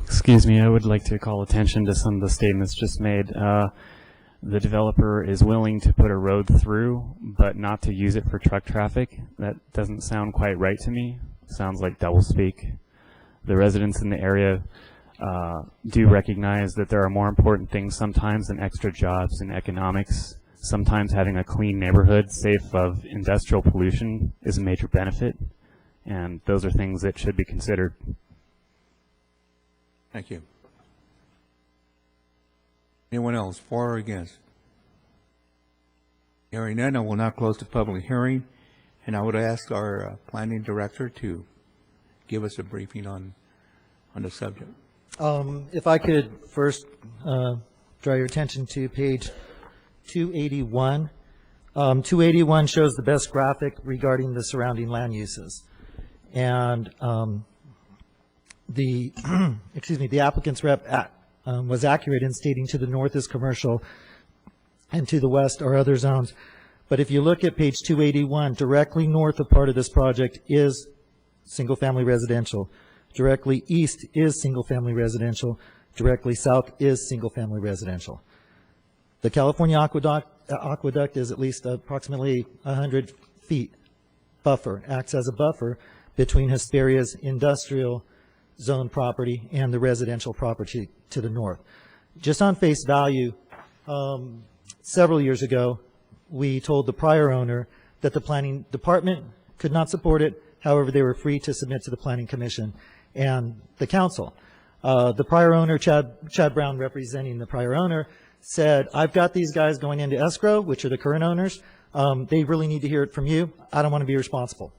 H: Excuse me, I would like to call attention to some of the statements just made. The developer is willing to put a road through, but not to use it for truck traffic. That doesn't sound quite right to me. Sounds like doublespeak. The residents in the area do recognize that there are more important things sometimes than extra jobs and economics. Sometimes having a clean neighborhood safe of industrial pollution is a major benefit, and those are things that should be considered.
A: Thank you. Anyone else, for or against? Hearing none, I will now close the public hearing, and I would ask our planning director to give us a briefing on the subject.
F: If I could first draw your attention to page 281. 281 shows the best graphic regarding the surrounding land uses. And the the applicant's rep was accurate in stating to the north is commercial and to the west are other zones. But if you look at page 281, directly north of part of this project is single-family residential. Directly east is single-family residential. Directly south is single-family residential. The California Aqueduct is at least approximately 100 feet buffer, acts as a buffer between Hesperia's industrial zone property and the residential property to the north. Just on face value, several years ago, we told the prior owner that the planning department could not support it. However, they were free to submit to the Planning Commission and the council. The prior owner, Chad Brown, representing the prior owner, said, I've got these guys going into escrow, which are the current owners. They really need to hear it from you. I don't want to be responsible.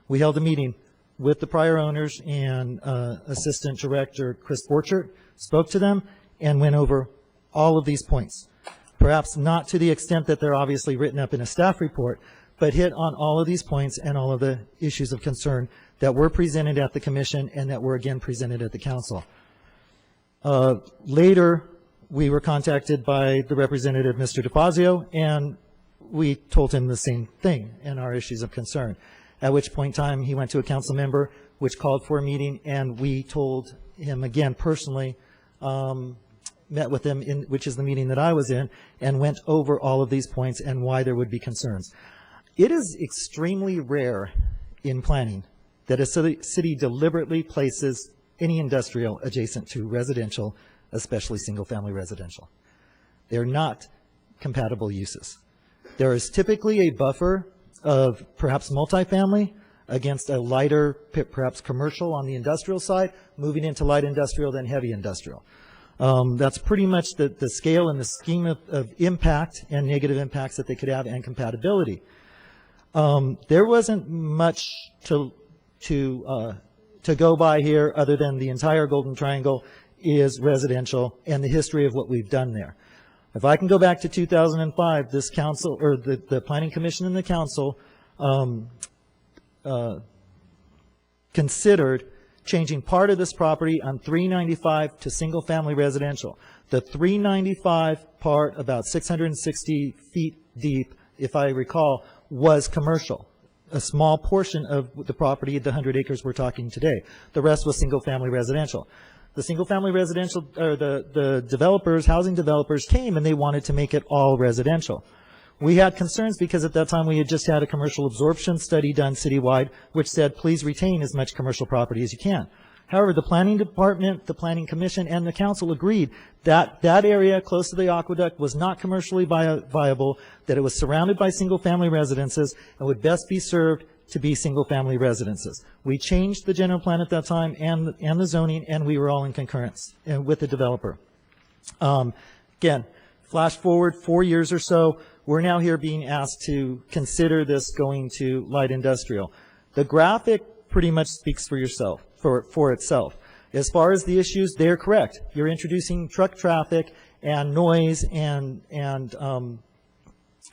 F: We held a meeting with the prior owners, and Assistant Director Chris Borchert spoke to them and went over all of these points. Perhaps not to the extent that they're obviously written up in a staff report, but hit on all of these points and all of the issues of concern that were presented at the commission and that were again presented at the council. Later, we were contacted by the representative, Mr. DeFazio, and we told him the same thing and our issues of concern. At which point in time, he went to a council member, which called for a meeting, and we told him again personally, met with him, which is the meeting that I was in, and went over all of these points and why there would be concerns. It is extremely rare in planning that a city deliberately places any industrial adjacent to residential, especially single-family residential. They're not compatible uses. There is typically a buffer of perhaps multifamily, against a lighter, perhaps commercial on the industrial side, moving into light industrial, then heavy industrial. That's pretty much the scale and the scheme of impact and negative impacts that they could have and compatibility. There wasn't much to go by here other than the entire Golden Triangle is residential and the history of what we've done there. If I can go back to 2005, this council, or the Planning Commission and the council considered changing part of this property on 395 to single-family residential. The 395 part, about 660 feet deep, if I recall, was commercial. A small portion of the property, the 100 acres we're talking today. The rest was single-family residential. The single-family residential, or the developers, housing developers came and they wanted to make it all residential. We had concerns because at that time we had just had a commercial absorption study done citywide, which said please retain as much commercial property as you can. However, the planning department, the planning commission, and the council agreed that that area close to the aqueduct was not commercially viable, that it was surrounded by single-family residences and would best be served to be single-family residences. We changed the general plan at that time and the zoning, and we were all in concurrence with the developer. Again, flash forward 4 years or so, we're now here being asked to consider this going to light industrial. The graphic pretty much speaks for yourself, for itself. As far as the issues, they're correct. You're introducing truck traffic and noise and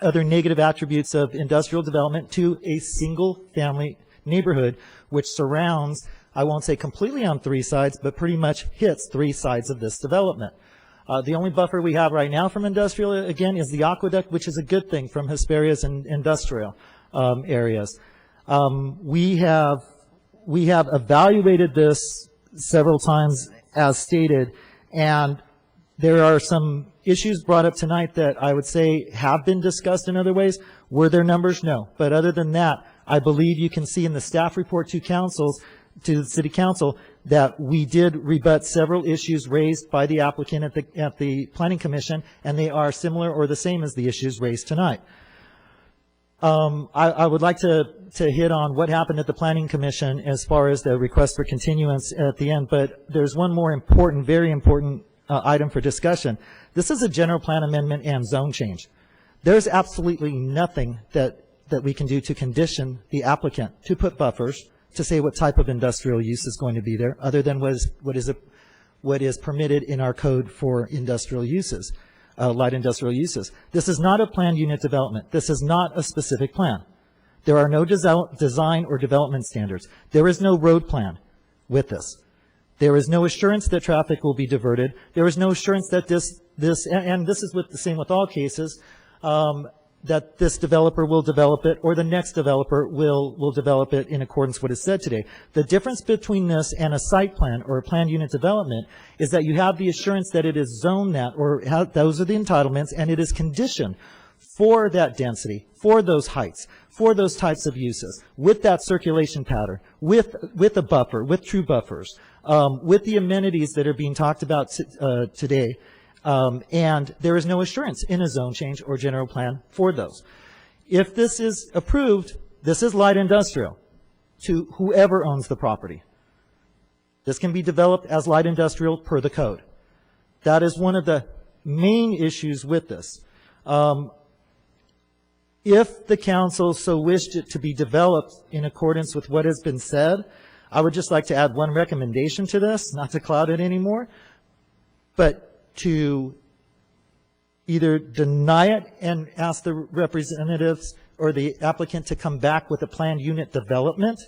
F: other negative attributes of industrial development to a single-family neighborhood, which surrounds, I won't say completely on three sides, but pretty much hits three sides of this development. The only buffer we have right now from industrial, again, is the aqueduct, which is a good thing from Hesperia's and industrial areas. We have evaluated this several times as stated, and there are some issues brought up tonight that I would say have been discussed in other ways. Were there numbers? No. But other than that, I believe you can see in the staff report to the city council, that we did rebut several issues raised by the applicant at the planning commission, and they are similar or the same as the issues raised tonight. I would like to hit on what happened at the planning commission as far as the request for continuance at the end, but there's one more important, very important item for discussion. This is a general plan amendment and zone change. There's absolutely nothing that we can do to condition the applicant to put buffers to say what type of industrial use is going to be there, other than what is permitted in our code for industrial uses, light industrial uses. This is not a planned unit development. This is not a specific plan. There are no design or development standards. There is no road plan with this. There is no assurance that traffic will be diverted. There is no assurance that and this is the same with all cases, that this developer will develop it or the next developer will develop it in accordance with what is said today. The difference between this and a site plan or a planned unit development is that you have the assurance that it is zoned that, or those are the entitlements, and it is conditioned for that density, for those heights, for those types of uses, with that circulation pattern, with a buffer, with true buffers, with the amenities that are being talked about today. And there is no assurance in a zone change or general plan for those. If this is approved, this is light industrial to whoever owns the property. This can be developed as light industrial per the code. That is one of the main issues with this. If the council so wished it to be developed in accordance with what has been said, I would just like to add one recommendation to this, not to cloud it anymore, but to either deny it and ask the representatives or the applicant to come back with a planned unit development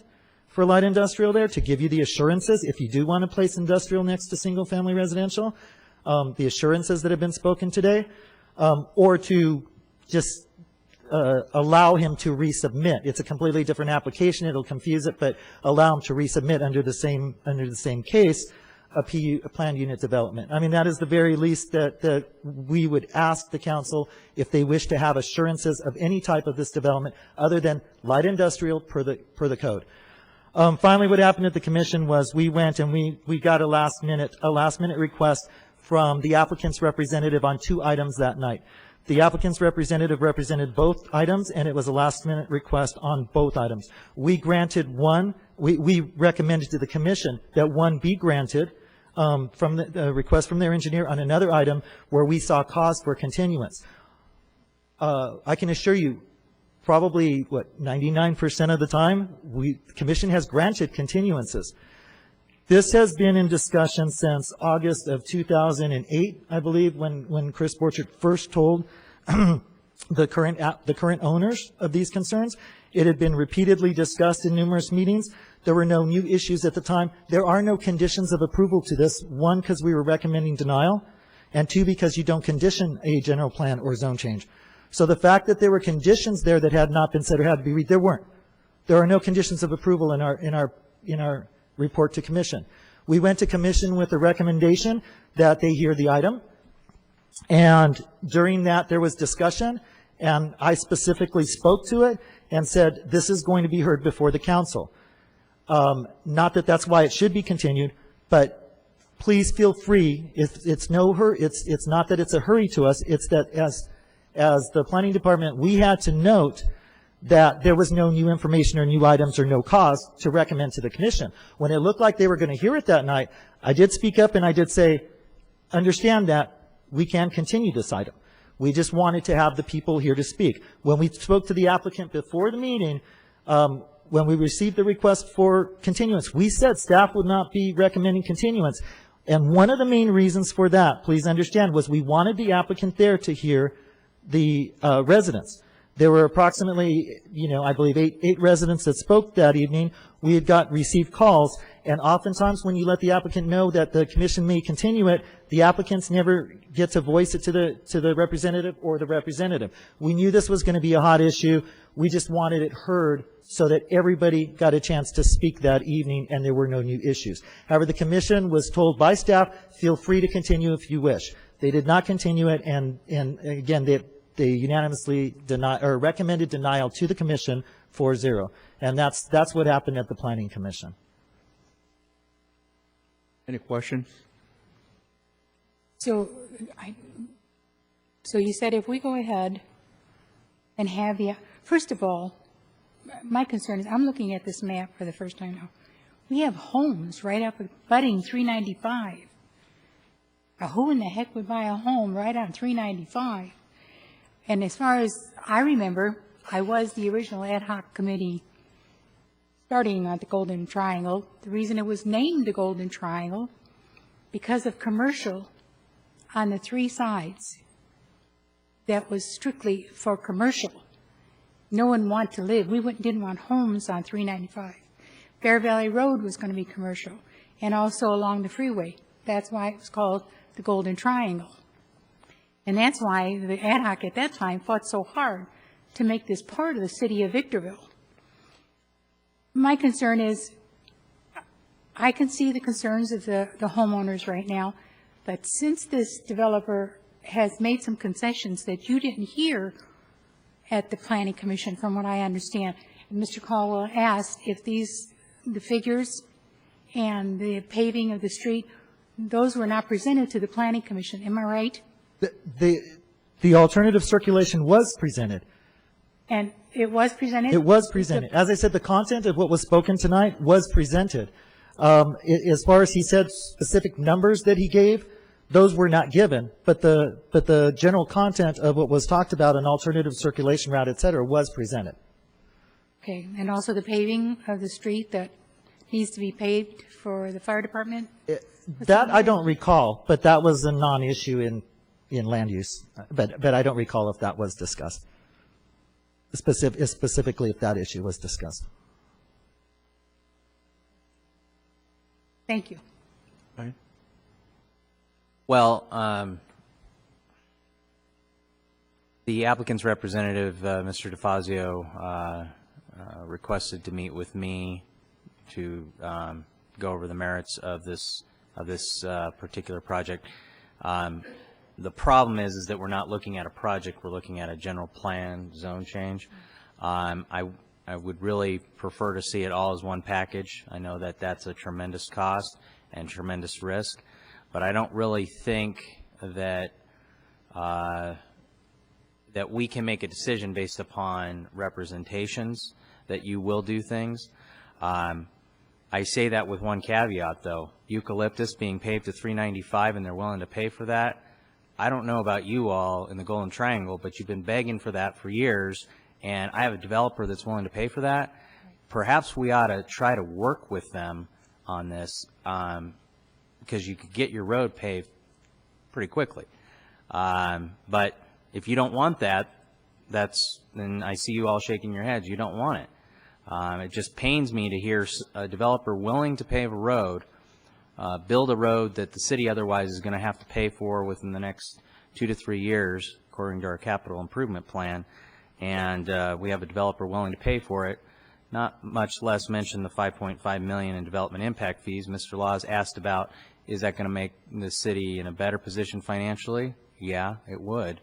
F: for light industrial there to give you the assurances if you do want to place industrial next to single family residential, the assurances that have been spoken today, or to just allow him to resubmit. It's a completely different application. It'll confuse it, but allow him to resubmit under the same case a planned unit development. I mean, that is the very least that we would ask the council if they wish to have assurances of any type of this development other than light industrial per the code. Finally, what happened at the commission was we went and we got a last minute request from the applicant's representative on 2 items that night. The applicant's representative represented both items, and it was a last-minute request on both items. We granted one. We recommended to the commission that one be granted from the request from their engineer on another item where we saw cause for continuance. I can assure you, probably, 99% of the time, the commission has granted continuances. This has been in discussion since August of 2008, I believe, when Chris Borchert first told the current owners of these concerns. It had been repeatedly discussed in numerous meetings. There were no new issues at the time. There are no conditions of approval to this. One, because we were recommending denial, and two, because you don't condition a general plan or zone change. So the fact that there were conditions there that had not been said or had to be read, there weren't. There are no conditions of approval in our report to commission. We went to commission with a recommendation that they hear the item, and during that there was discussion, and I specifically spoke to it and said this is going to be heard before the council. Not that that's why it should be continued, but please feel free. It's not that it's a hurry to us. It's that as the planning department, we had to note that there was no new information or new items or no cause to recommend to the commission. When it looked like they were going to hear it that night, I did speak up and I did say, understand that we can continue this item. We just wanted to have the people here to speak. When we spoke to the applicant before the meeting, when we received the request for continuance, we said staff would not be recommending continuance. And one of the main reasons for that, please understand, was we wanted the applicant there to hear the residents. There were approximately, I believe eight residents that spoke that evening. We had received calls, and oftentimes when you let the applicant know that the commission may continue it, the applicants never get to voice it to the representative or the representative. We knew this was going to be a hot issue. We just wanted it heard so that everybody got a chance to speak that evening and there were no new issues. However, the commission was told by staff, feel free to continue if you wish. They did not continue it, and again, they unanimously recommended denial to the commission 4-0. And that's what happened at the planning commission.
A: Any questions?
J: So you said if we go ahead and have first of all, my concern is I'm looking at this map for the first time now. We have homes right up abutting 395. Now, who in the heck would buy a home right on 395? And as far as I remember, I was the original ad hoc committee starting at the Golden Triangle. The reason it was named the Golden Triangle, because of commercial on the three sides. That was strictly for commercial. No one wanted to live. We didn't want homes on 395. Bear Valley Road was going to be commercial, and also along the freeway. That's why it was called the Golden Triangle. And that's why the ad hoc at that time fought so hard to make this part of the city of Victorville. My concern is, I can see the concerns of the homeowners right now, but since this developer has made some concessions that you didn't hear at the Planning Commission, from what I understand, and Mr. Caldwell asked if the figures and the paving of the street, those were not presented to the Planning Commission. Am I right?
F: The alternative circulation was presented.
J: And it was presented?
F: It was presented. As I said, the content of what was spoken tonight was presented. As far as he said specific numbers that he gave, those were not given, but the general content of what was talked about, an alternative circulation route, et cetera, was presented.
J: Okay, and also the paving of the street that needs to be paved for the fire department?
F: That I don't recall, but that was a non-issue in land use. But I don't recall if that was discussed, specifically if that issue was discussed.
J: Thank you.
A: Right.
P: Well, the applicant's representative, Mr. DeFazio, requested to meet with me to go over the merits of this particular project. The problem is that we're not looking at a project, we're looking at a general plan zone change. I would really prefer to see it all as one package. I know that that's a tremendous cost and tremendous risk, but I don't really think that that we can make a decision based upon representations that you will do things. I say that with one caveat, though. Eucalyptus being paved to $395 and they're willing to pay for that. I don't know about you all in the Golden Triangle, but you've been begging for that for years, and I have a developer that's willing to pay for that. Perhaps we ought to try to work with them on this, because you could get your road paved pretty quickly. But if you don't want that, then I see you all shaking your heads. You don't want it. It just pains me to hear a developer willing to pave a road, build a road that the city otherwise is going to have to pay for within the next 2 to 3 years, according to our capital improvement plan, and we have a developer willing to pay for it. Not much less mention the $5.5 million in development impact fees. Mr. Laws asked about, is that going to make the city in a better position financially? Yeah, it would,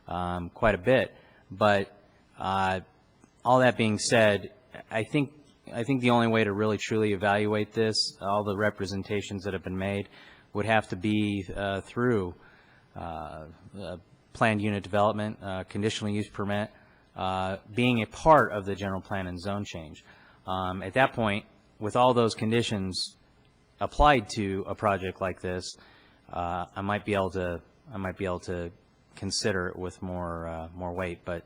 P: quite a bit. But all that being said, I think the only way to really truly evaluate this, all the representations that have been made, would have to be through planned unit development, conditional use permit, being a part of the general plan and zone change. At that point, with all those conditions applied to a project like this, I might be able to consider it with more weight. But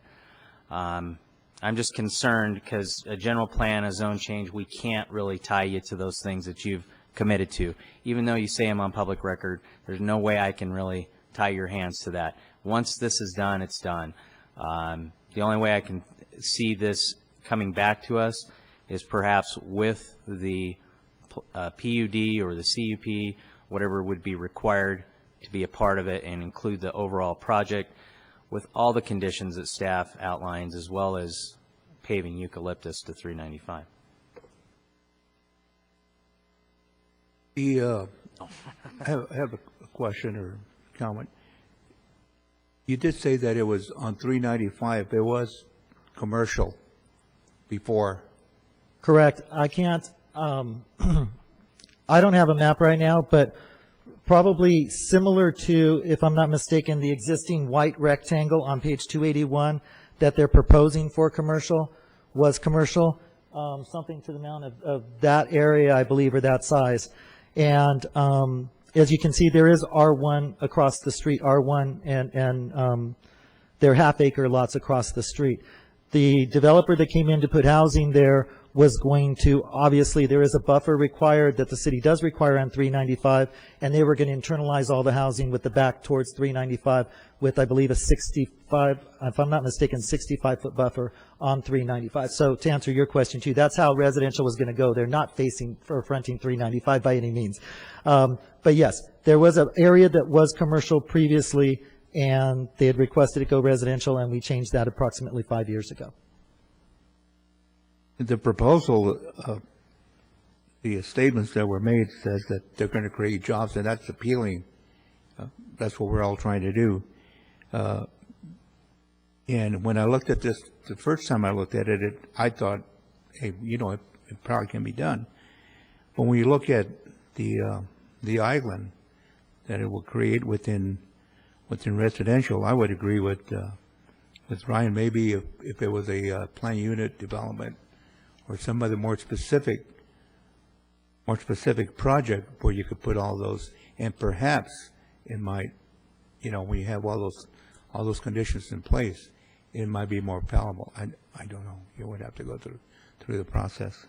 P: I'm just concerned because a general plan, a zone change, we can't really tie you to those things that you've committed to. Even though you say I'm on public record, there's no way I can really tie your hands to that. Once this is done, it's done. The only way I can see this coming back to us is perhaps with the PUD or the CUP, whatever would be required to be a part of it and include the overall project with all the conditions that staff outlines, as well as paving Eucalyptus to $395.
A: I have a question or comment. You did say that it was on $395. It was commercial before.
F: Correct. I can't, I don't have a map right now, but probably similar to, if I'm not mistaken, the existing white rectangle on page 281 that they're proposing for commercial was commercial, something to the amount of that area, I believe, or that size. And as you can see, there is R1 across the street, R1 and they're half-acre lots across the street. The developer that came in to put housing there was going to, obviously, there is a buffer required that the city does require on 395, and they were going to internalize all the housing with the back towards 395 with, I believe, a 65, if I'm not mistaken, 65-foot buffer on 395. So to answer your question, too, that's how residential was going to go. They're not facing or fronting 395 by any means. But yes, there was an area that was commercial previously, and they had requested it go residential, and we changed that approximately 5 years ago.
A: The proposal, the statements that were made says that they're going to create jobs, and that's appealing. That's what we're all trying to do. And when I looked at this, the first time I looked at it, I thought, hey, you know, it probably can be done. But when you look at the island that it will create within residential, I would agree with Ryan. Maybe if it was a planned unit development or some other more specific project where you could put all those, and perhaps it might, you know, when you have all those conditions in place, it might be more palatable. I don't know. You would have to go through the process.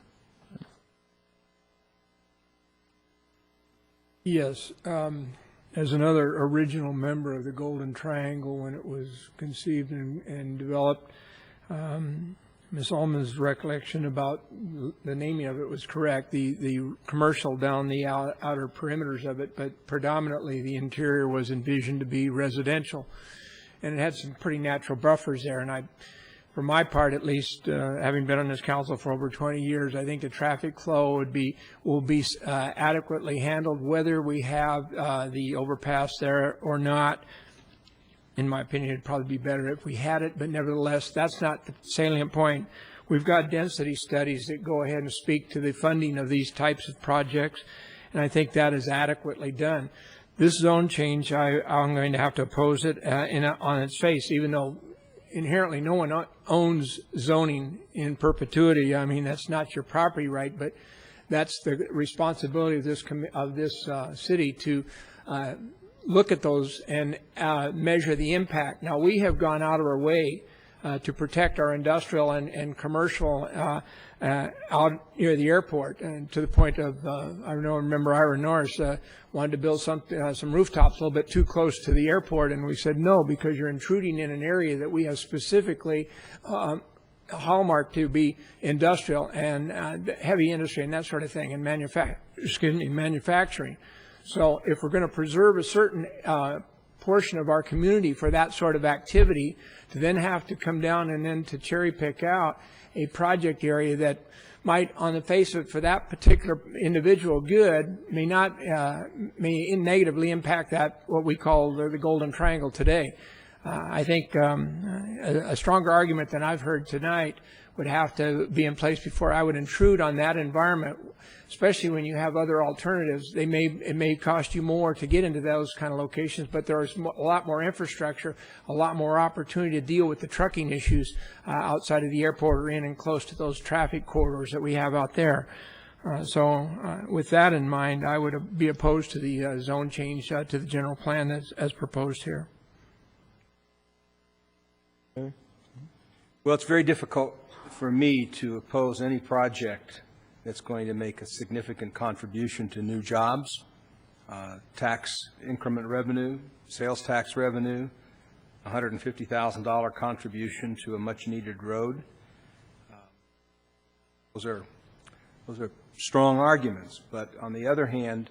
B: Yes. As another original member of the Golden Triangle when it was conceived and developed, Ms. Allman's recollection about the naming of it was correct. The commercial down the outer perimeters of it, but predominantly the interior was envisioned to be residential. And it had some pretty natural buffers there. And for my part at least, having been on this council for over 20 years, I think the traffic flow will be adequately handled whether we have the overpass there or not. In my opinion, it'd probably be better if we had it, but nevertheless, that's not the salient point. We've got density studies that go ahead and speak to the funding of these types of projects, and I think that is adequately done. This zone change, I'm going to have to oppose it on its face, even though inherently, no one owns zoning in perpetuity. I mean, that's not your property right, but that's the responsibility of this city to look at those and measure the impact. Now, we have gone out of our way to protect our industrial and commercial out near the airport, and to the point of I remember Ira Norris wanted to build some rooftops a little bit too close to the airport, and we said no, because you're intruding in an area that we have specifically hallmarked to be industrial and heavy industry and that sort of thing, and manufacturing. So if we're going to preserve a certain portion of our community for that sort of activity, to then have to come down and then to cherry pick out a project area that might, on the face of it, for that particular individual good, may negatively impact that, what we call the Golden Triangle today. I think a stronger argument than I've heard tonight would have to be in place before I would intrude on that environment, especially when you have other alternatives. It may cost you more to get into those kind of locations, but there's a lot more infrastructure, a lot more opportunity to deal with the trucking issues outside of the airport or in and close to those traffic corridors that we have out there. So with that in mind, I would be opposed to the zone change to the general plan as proposed here.
K: Well, it's very difficult for me to oppose any project that's going to make a significant contribution to new jobs, tax increment revenue, sales tax revenue, $150,000 contribution to a much-needed road. Those are strong arguments, but on the other hand,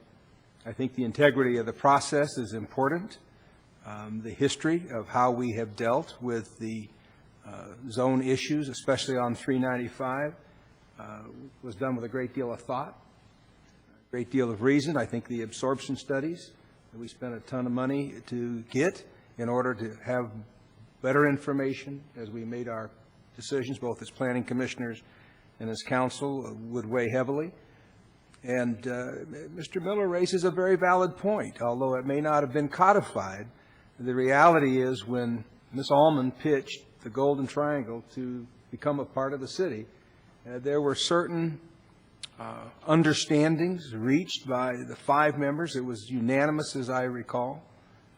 K: I think the integrity of the process is important. The history of how we have dealt with the zone issues, especially on 395, was done with a great deal of thought, a great deal of reason. I think the absorption studies that we spent a ton of money to get in order to have better information as we made our decisions, both as planning commissioners and as council, would weigh heavily. And Mr. Miller raises a very valid point, although it may not have been codified. The reality is when Ms. Allman pitched the Golden Triangle to become a part of the city, there were certain understandings reached by the 5 members. It was unanimous, as I recall,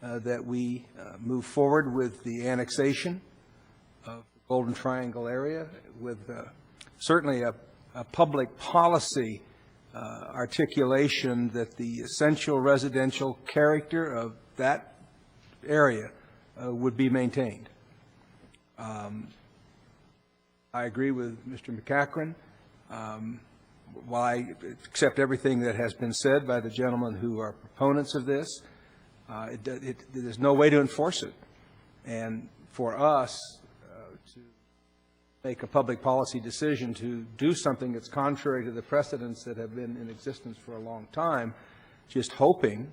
K: that we move forward with the annexation of the Golden Triangle area with certainly a public policy articulation that the essential residential character of that area would be maintained. I agree with Mr. McCachran. While I accept everything that has been said by the gentlemen who are proponents of this, there's no way to enforce it. And for us to make a public policy decision to do something that's contrary to the precedents that have been in existence for a long time, just hoping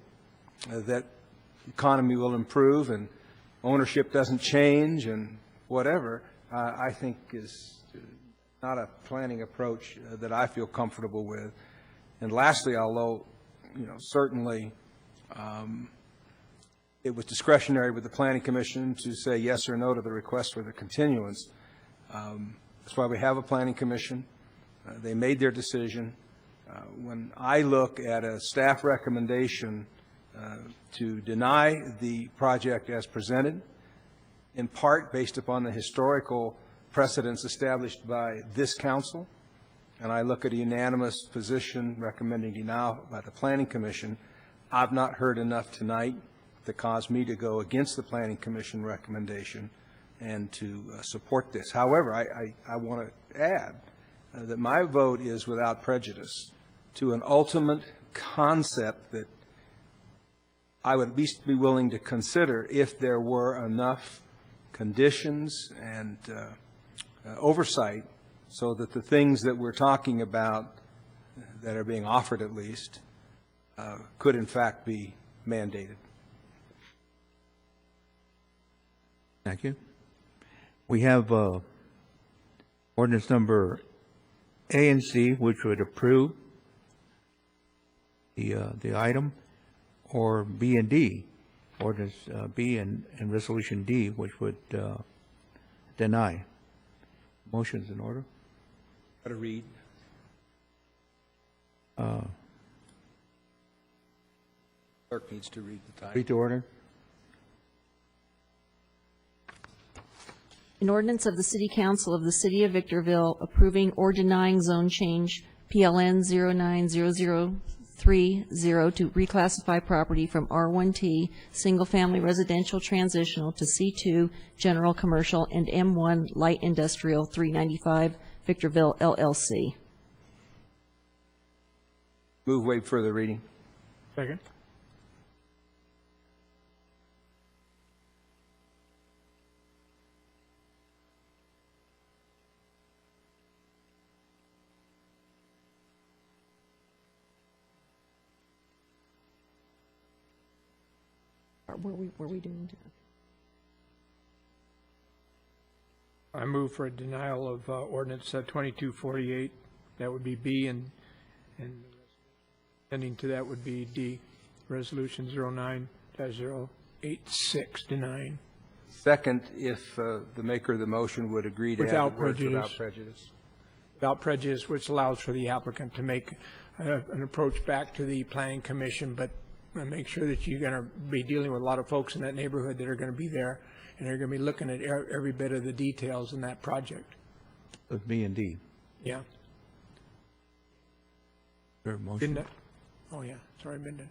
K: that the economy will improve and ownership doesn't change and whatever, I think is not a planning approach that I feel comfortable with. And lastly, although, certainly it was discretionary with the Planning Commission to say yes or no to the request for the continuance, that's why we have a Planning Commission. They made their decision. When I look at a staff recommendation to deny the project as presented, in part based upon the historical precedents established by this council, and I look at a unanimous position recommending denial by the Planning Commission, I've not heard enough tonight to cause me to go against the Planning Commission recommendation and to support this. However, I want to add that my vote is without prejudice to an ultimate concept that I would at least be willing to consider if there were enough conditions and oversight so that the things that we're talking about that are being offered at least could in fact be mandated.
A: Thank you. We have ordinance number A and C, which would approve the item, or B and D, ordinance B and resolution D, which would deny. Motion's in order.
K: Got to read. Clerk needs to read the title.
A: Read the order.
O: An ordinance of the City Council of the City of Victorville approving or denying zone change PLN 090030 to reclassify property from R1T Single Family Residential Transitional to C2 General Commercial and M1 Light Industrial 395 Victorville LLC.
K: Move waive further reading.
B: Second.
O: Were we doing?
B: I move for a denial of ordinance 2248. That would be B, and ending to that would be D. Resolution 09-086 denying.
K: Second, if the maker of the motion would agree to
B: Without
K: add the words
B: prejudice.
K: without prejudice.
B: Without prejudice, which allows for the applicant to make an approach back to the planning commission, but make sure that you're going to be dealing with a lot of folks in that neighborhood that are going to be there, and they're going to be looking at every bit of the details in that project.
A: With B and D.
B: Yeah.
A: There motion?
B: Didn't it? Oh, yeah, sorry, Minden.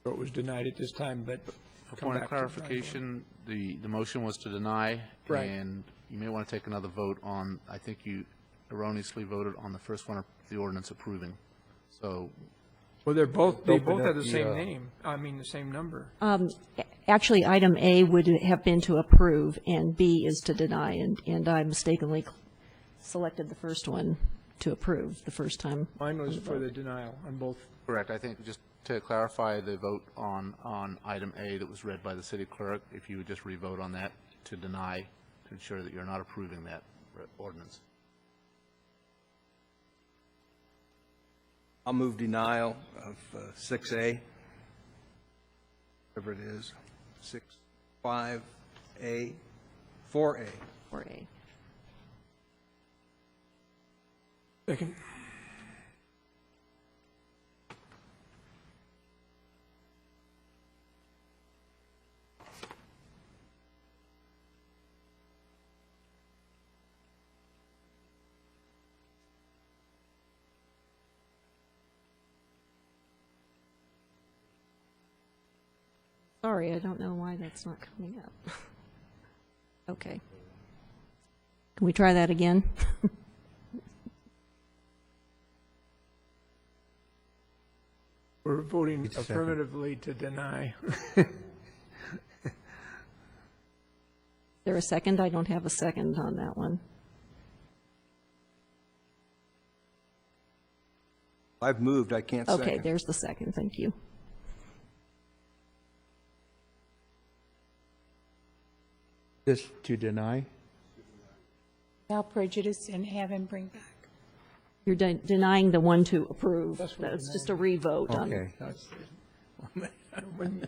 B: So it was denied at this time, but.
D: For
B: come
D: point
B: back
D: of
B: to the
D: clarification, the motion was to deny.
B: Right.
D: And you may want to take another vote on, I think you erroneously voted on the first one, the ordinance approving. So
B: Well, they both
A: Open
B: have
A: up
B: the
A: the,
B: same name, I mean, the same number.
O: Actually, item A would have been to approve, and B is to deny, and I mistakenly selected the first one to approve the first time.
B: Mine was for the denial on both.
D: correct. I think just to clarify the vote on item A that was read by the city clerk, if you would just re-vote on that to deny, to ensure that you're not approving that ordinance.
K: I'll move denial of 6A, whatever it is, 6, 5A, 4A.
O: 4A.
B: Second.
O: Sorry, I don't know why that's not coming up. Okay. Can we try that again?
B: We're voting
A: It's second.
B: affirmatively to deny.
O: Is there a second? I don't have a second on that one.
K: I've moved, I can't second.
O: Okay, there's the second, thank you.
A: This to deny?
J: Without prejudice and have him bring back.
O: You're denying the one to approve.
B: That's what
O: That's
B: I'm
O: just a re-vote on.
A: Okay.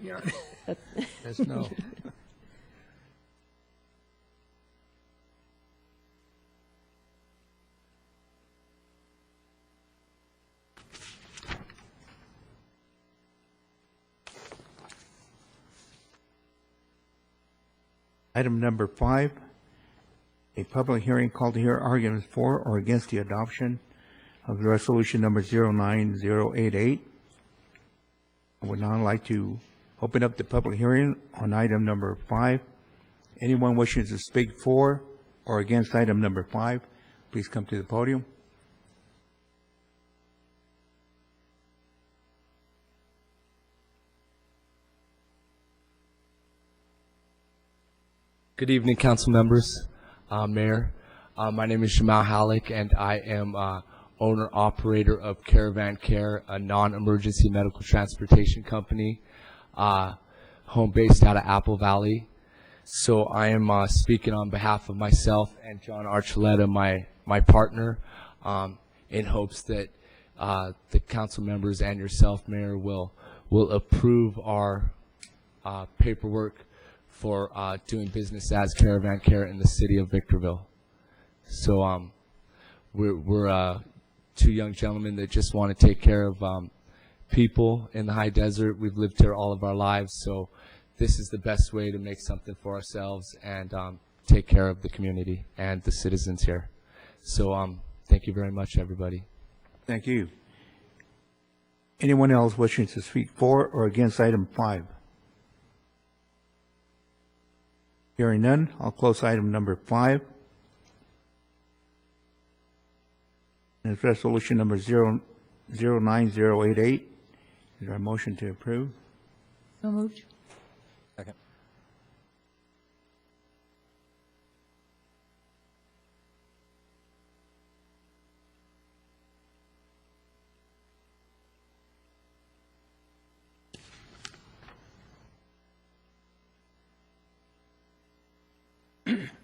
B: Yeah.
A: That's no. Item number 5, a public hearing called to hear arguments for or against the adoption of the resolution number 09088. I would now like to open up the public hearing on item number 5. Anyone wishing to speak for or against item number 5, please come to the podium.
C: Good evening, council members, Mayor. My name is Jamal Halleck, and I am owner-operator of Caravan Care, a non-emergency medical transportation company, home based out of Apple Valley. So I am speaking on behalf of myself and John Archuleta, my partner, in hopes that the council members and yourself, Mayor, will approve our paperwork for doing business as Caravan Care in the city of Victorville. So we're two young gentlemen that just want to take care of people in the high desert. We've lived here all of our lives, so this is the best way to make something for ourselves and take care of the community and the citizens here. So thank you very much, everybody.
A: Thank you. Anyone else wishing to speak for or against item 5? Hearing none, I'll close item number 5. And it's resolution number 09088. Is there a motion to approve?
J: So moved.
S: Second.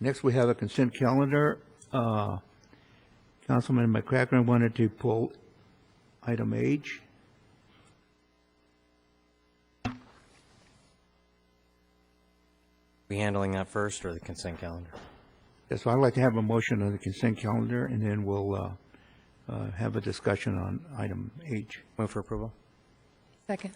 A: Next, we have a consent calendar. Councilman McCracken wanted to pull item H.
P: We handling that first or the consent calendar?
A: Yes, so I'd like to have a motion on the consent calendar, and then we'll have a discussion on item H.
P: Move for approval.
J: Second.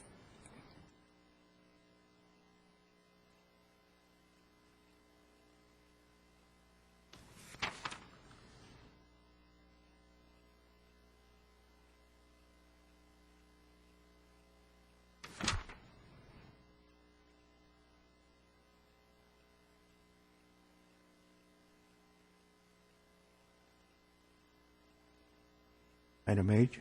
A: Item H.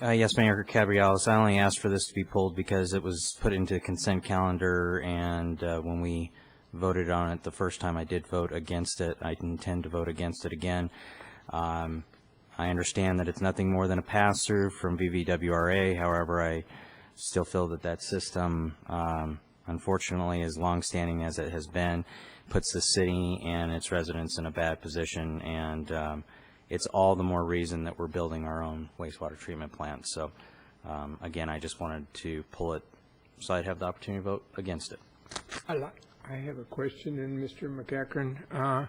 P: Yes, Mayor Cabrialis, I only asked for this to be pulled because it was put into consent calendar, and when we voted on it the first time, I did vote against it. I intend to vote against it again. I understand that it's nothing more than a pass-through from VVWRA. However, I still feel that that system, unfortunately, as long-standing as it has been, puts the city and its residents in a bad position, and it's all the more reason that we're building our own wastewater treatment plant. So, again, I just wanted to pull it so I'd have the opportunity to vote against it.
B: I have a question, and Mr. McEachern, I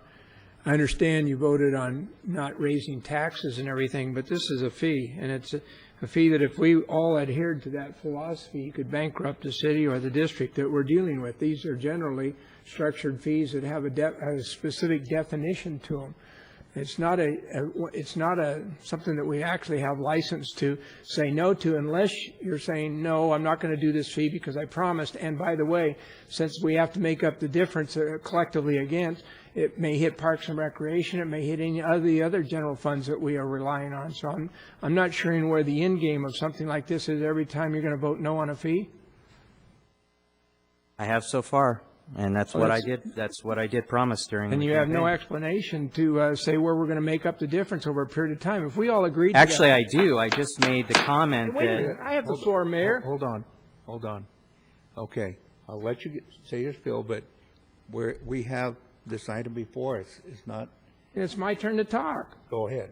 B: understand you voted on not raising taxes and everything, but this is a fee, and it's a fee that if we all adhered to that philosophy, could bankrupt the city or the district that we're dealing with. These are generally structured fees that have a specific definition to them. It's not something that we actually have license to say no to, unless you're saying, no, I'm not going to do this fee because I promised. And by the way, since we have to make up the difference collectively against, it may hit Parks and Recreation, it may hit any of the other general funds that we are relying on. So I'm not sure where the end game of something like this is every time you're going to vote no on a fee.
P: I have so far. And that's what I did. That's what I did promise during.
B: And
P: the
B: you have
P: campaign.
B: no explanation to say where we're going to make up the difference over a period of time. If we all agreed.
P: Actually,
B: to
P: I do. I just made the comment
B: wait a
P: that.
B: minute. I have the floor, Mayor.
A: Hold on. Okay, I'll let you say your spiel, but we have this item before us. It's not.
B: It's my turn to talk.
A: Go ahead.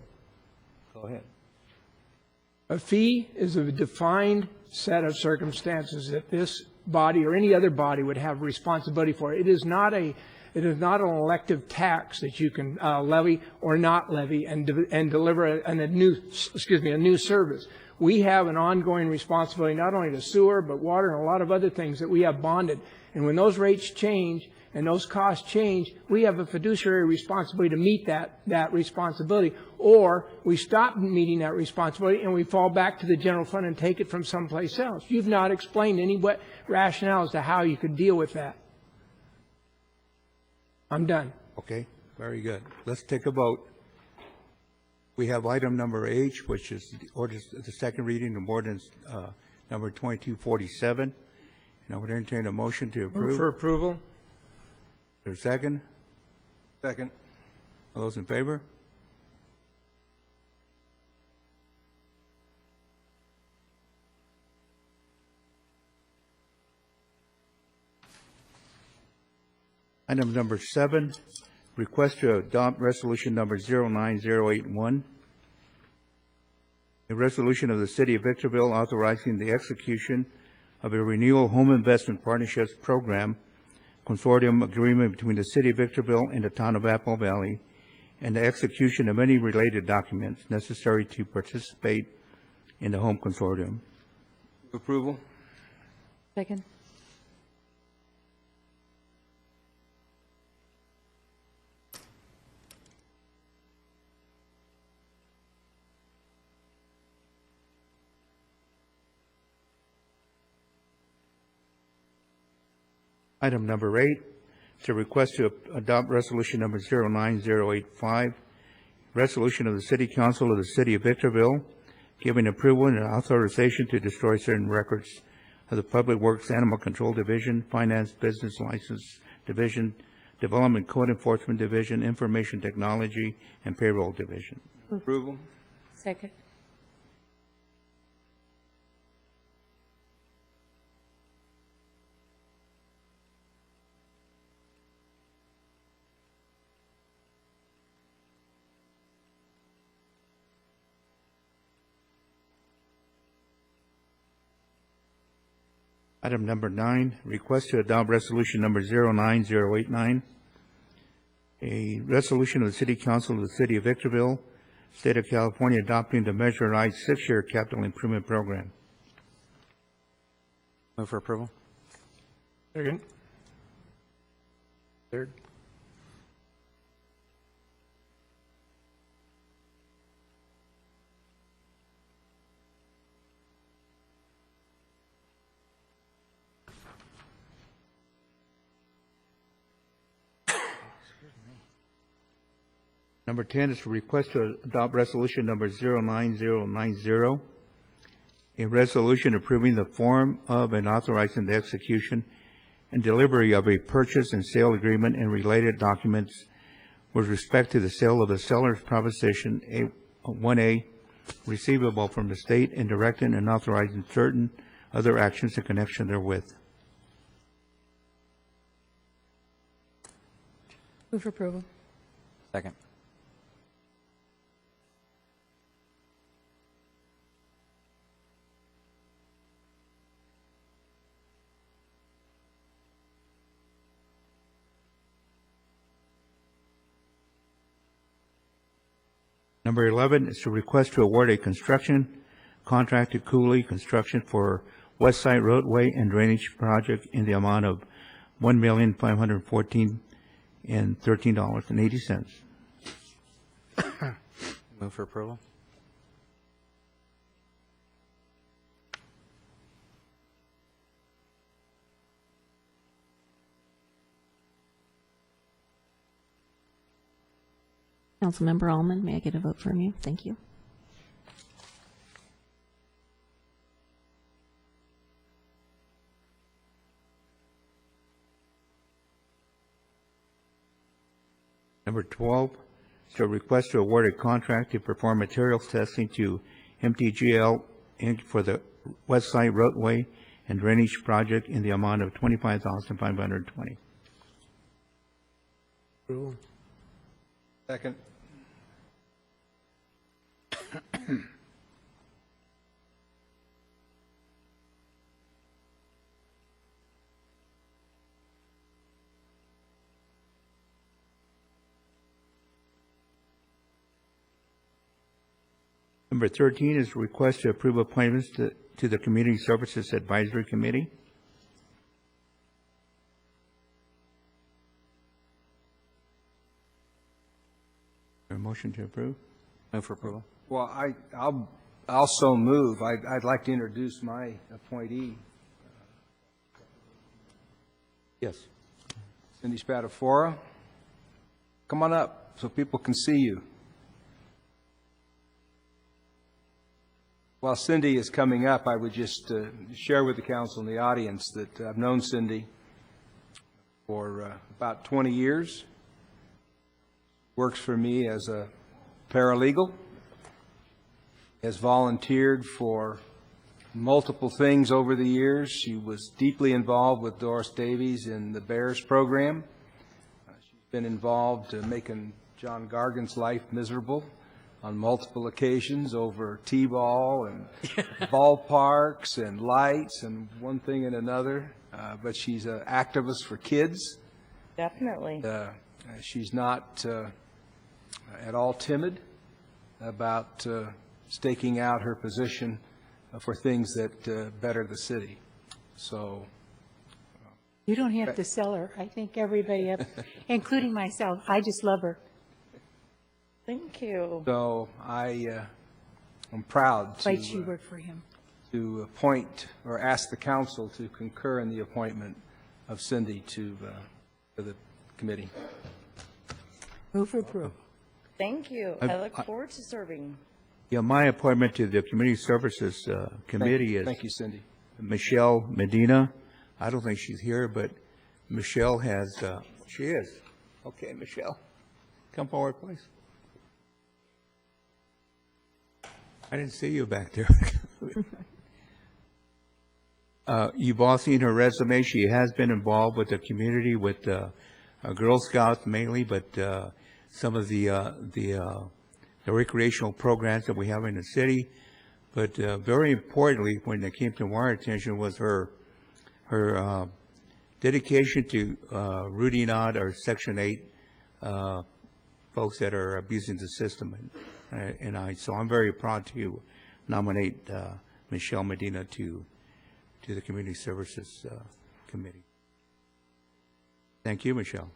B: A fee is a defined set of circumstances that this body or any other body would have responsibility for. It is not an elective tax that you can levy or not levy and deliver a new service. We have an ongoing responsibility not only to sewer but water and a lot of other things that we have bonded. And when those rates change and those costs change, we have a fiduciary responsibility to meet that responsibility. Or we stop meeting that responsibility and we fall back to the general fund and take it from someplace else. You've not explained any rationale as to how you could deal with that. I'm done.
A: Okay, very good. Let's take a vote. We have item number H, which is the second reading of ordinance number 2247. And I would entertain a motion to approve.
B: Move for approval.
A: Is there a second?
K: Second.
A: All those in favor? Item number 7, request to adopt resolution number 09081. A resolution of the City of Victorville authorizing the execution of a renewal home investment partnerships program consortium agreement between the City of Victorville and the Town of Apple Valley, and the execution of any related documents necessary to participate in the home consortium.
K: Approval?
J: Second.
A: Item number 8 is a request to adopt resolution number 09085, resolution of the City Council of the City of Victorville giving approval and authorization to destroy certain records of the Public Works Animal Control Division, Finance Business License Division, Development Code Enforcement Division, Information Technology, and Payroll Division.
K: Approval?
J: Second.
A: Item number 9, request to adopt resolution number 09089, a resolution of the City Council of the City of Victorville, State of California, adopting the Measure I 6-year capital improvement program.
P: Move for approval.
B: Second. Third.
A: Number 10 is a request to adopt resolution number 09090, a resolution approving the form of and authorizing the execution and delivery of a purchase and sale agreement and related documents with respect to the sale of the seller's proposition 1A receivable from the state and directing and authorizing certain other actions in connection therewith.
J: Move for approval.
P: Second.
A: Number 11 is a request to award a construction contract to Cooley Construction for West Side Roadway and Drainage Project in the amount of $1,514,13.80.
P: Move for approval.
O: Councilmember Allman, may I get a vote from you? Thank you.
A: Number 12 is a request to award a contract to perform materials testing to MTGL Inc. for the West Side Roadway and Drainage Project in the amount of $25,520.
B: Approval.
K: Second.
A: Number 13 is a request to approve appointments to the Community Services Advisory Committee. A motion to approve?
P: Move for approval.
K: Well, I'll also move. I'd like to introduce my appointee.
A: Yes.
K: Cindy Spatafora. Come on up so people can see you. While Cindy is coming up, I would just share with the council and the audience that I've known Cindy for about 20 years. Works for me as a paralegal. Has volunteered for multiple things over the years. She was deeply involved with Doris Davies in the Bears program. She's been involved making John Gargan's life miserable on multiple occasions over T-ball and ballparks and lights and one thing and another. But she's an activist for kids.
E: Definitely.
K: She's not at all timid about staking out her position for things that better the city. So
J: You don't have to sell her. I think everybody, including myself, I just love her.
E: Thank you.
K: So I am proud
J: Right, she worked for him.
K: to appoint or ask the council to concur in the appointment of Cindy to the committee.
J: Move for approval.
E: Thank you. I look forward to serving.
A: Yeah, my appointment to the Community Services Committee is.
K: Thank you, Cindy.
A: Michelle Medina. I don't think she's here, but Michelle has, she is. Okay, Michelle, come forward, please. I didn't see you back there. You've all seen her resume. She has been involved with the community, with Girl Scouts mainly, but some of the recreational programs that we have in the city. But very importantly, when it came to our attention, was her dedication to rooting out our Section 8 folks that are abusing the system. So I'm very proud to nominate Michelle Medina to the Community Services Committee. Thank you, Michelle.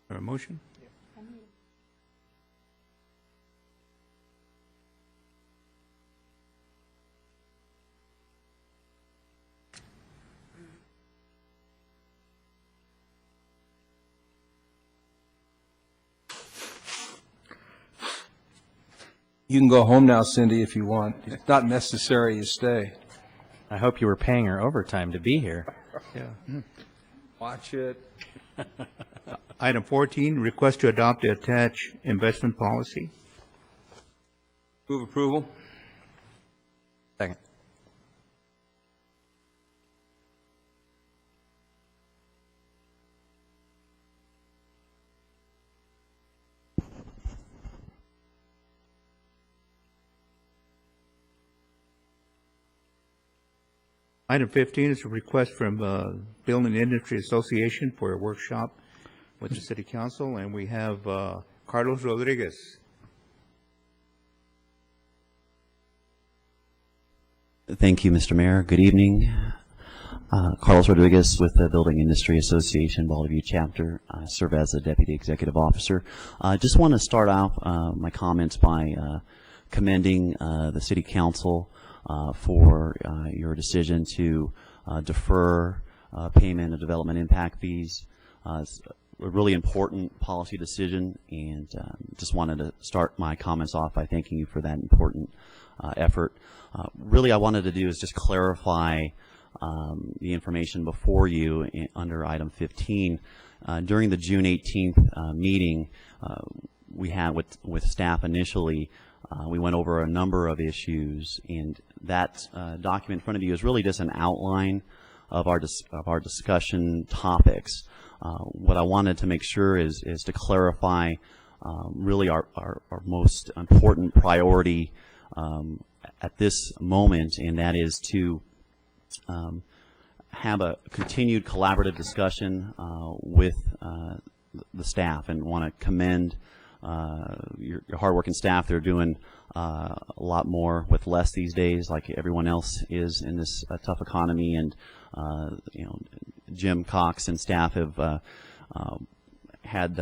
A: Our motion?
K: You can go home now, Cindy, if you want. It's not necessary you stay.
P: I hope you were paying her overtime to be here.
K: Yeah. Watch it.
A: Item 14, request to adopt the attached investment policy.
K: Move approval.
P: Second.
A: Item 15 is a request from Building Industry Association for a workshop with the City Council, and we have Carlos Rodriguez.
G: Thank you, Mr. Mayor. Good evening. Carlos Rodriguez with the Building Industry Association, Baldwin Chapter. I serve as a Deputy Executive Officer. I just want to start off my comments by commending the City Council for your decision to defer payment of development impact fees. It's a really important policy decision, and just wanted to start my comments off by thanking you for that important effort. Really, I wanted to do is just clarify the information before you under item 15. During the June 18th meeting we had with staff initially, we went over a number of issues, and that document in front of you is really just an outline of our discussion topics. What I wanted to make sure is to clarify really our most important priority at this moment, and that is to have a continued collaborative discussion with the staff, and want to commend your hardworking staff. They're doing a lot more with less these days, like everyone else is in this tough economy. And Jim Cox and staff have had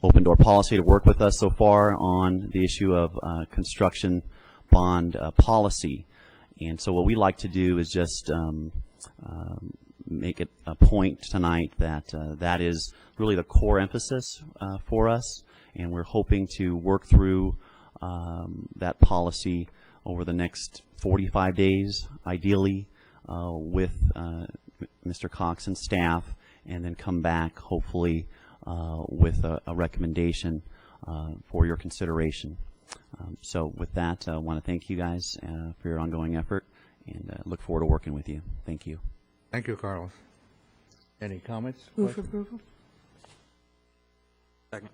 G: open door policy to work with us so far on the issue of construction bond policy. And so what we like to do is just make it a point tonight that that is really the core emphasis for us, and we're hoping to work through that policy over the next 45 days, ideally, with Mr. Cox and staff, and then come back hopefully with a recommendation for your consideration. So with that, I want to thank you guys for your ongoing effort, and look forward to working with you. Thank you.
A: Thank you, Carlos. Any comments?
J: Move for approval.
P: Second.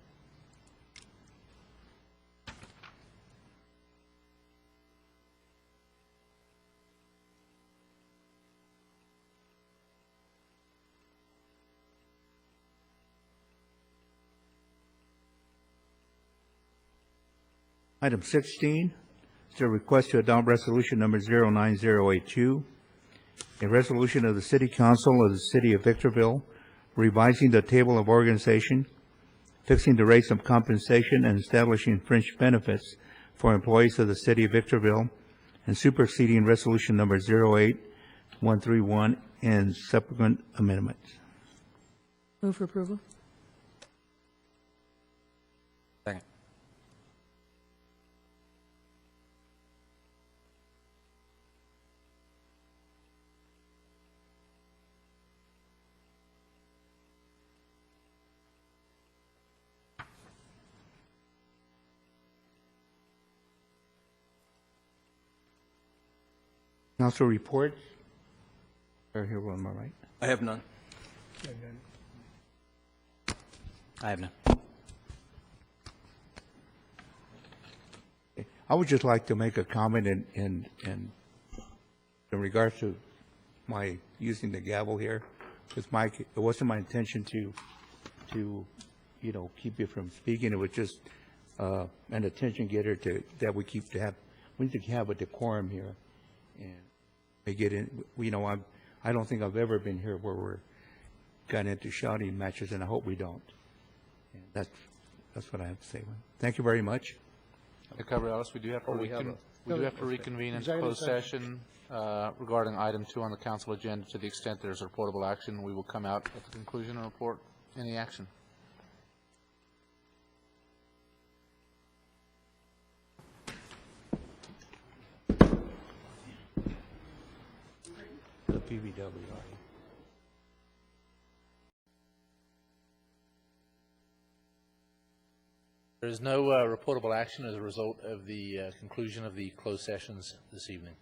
A: Item 16 is a request to adopt resolution number 09082, a resolution of the City Council of the City of Victorville revising the table of organization, fixing the rates of compensation, and establishing fringe benefits for employees of the City of Victorville, and superseding resolution number 08131 and subsequent amendments.
O: Move for approval.
P: Second.
A: Council reports. Are here on my right.
S: I have none.
P: I have none.
A: I would just like to make a comment in regards to my using the gavel here. With Mike, it wasn't my intention to keep you from speaking. It was just an attention getter that we need to have a decorum here. And we get in, I don't think I've ever been here where we're got into shouting matches, and I hope we don't. And that's what I have to say. Thank you very much.
D: Cabrialis, we do have to reconvene into closed session regarding item 2 on the council agenda. To the extent there's a reportable action, we will come out at the conclusion and report any action.
A: The PVW.
D: There is no reportable action as a result of the conclusion of the closed sessions this evening.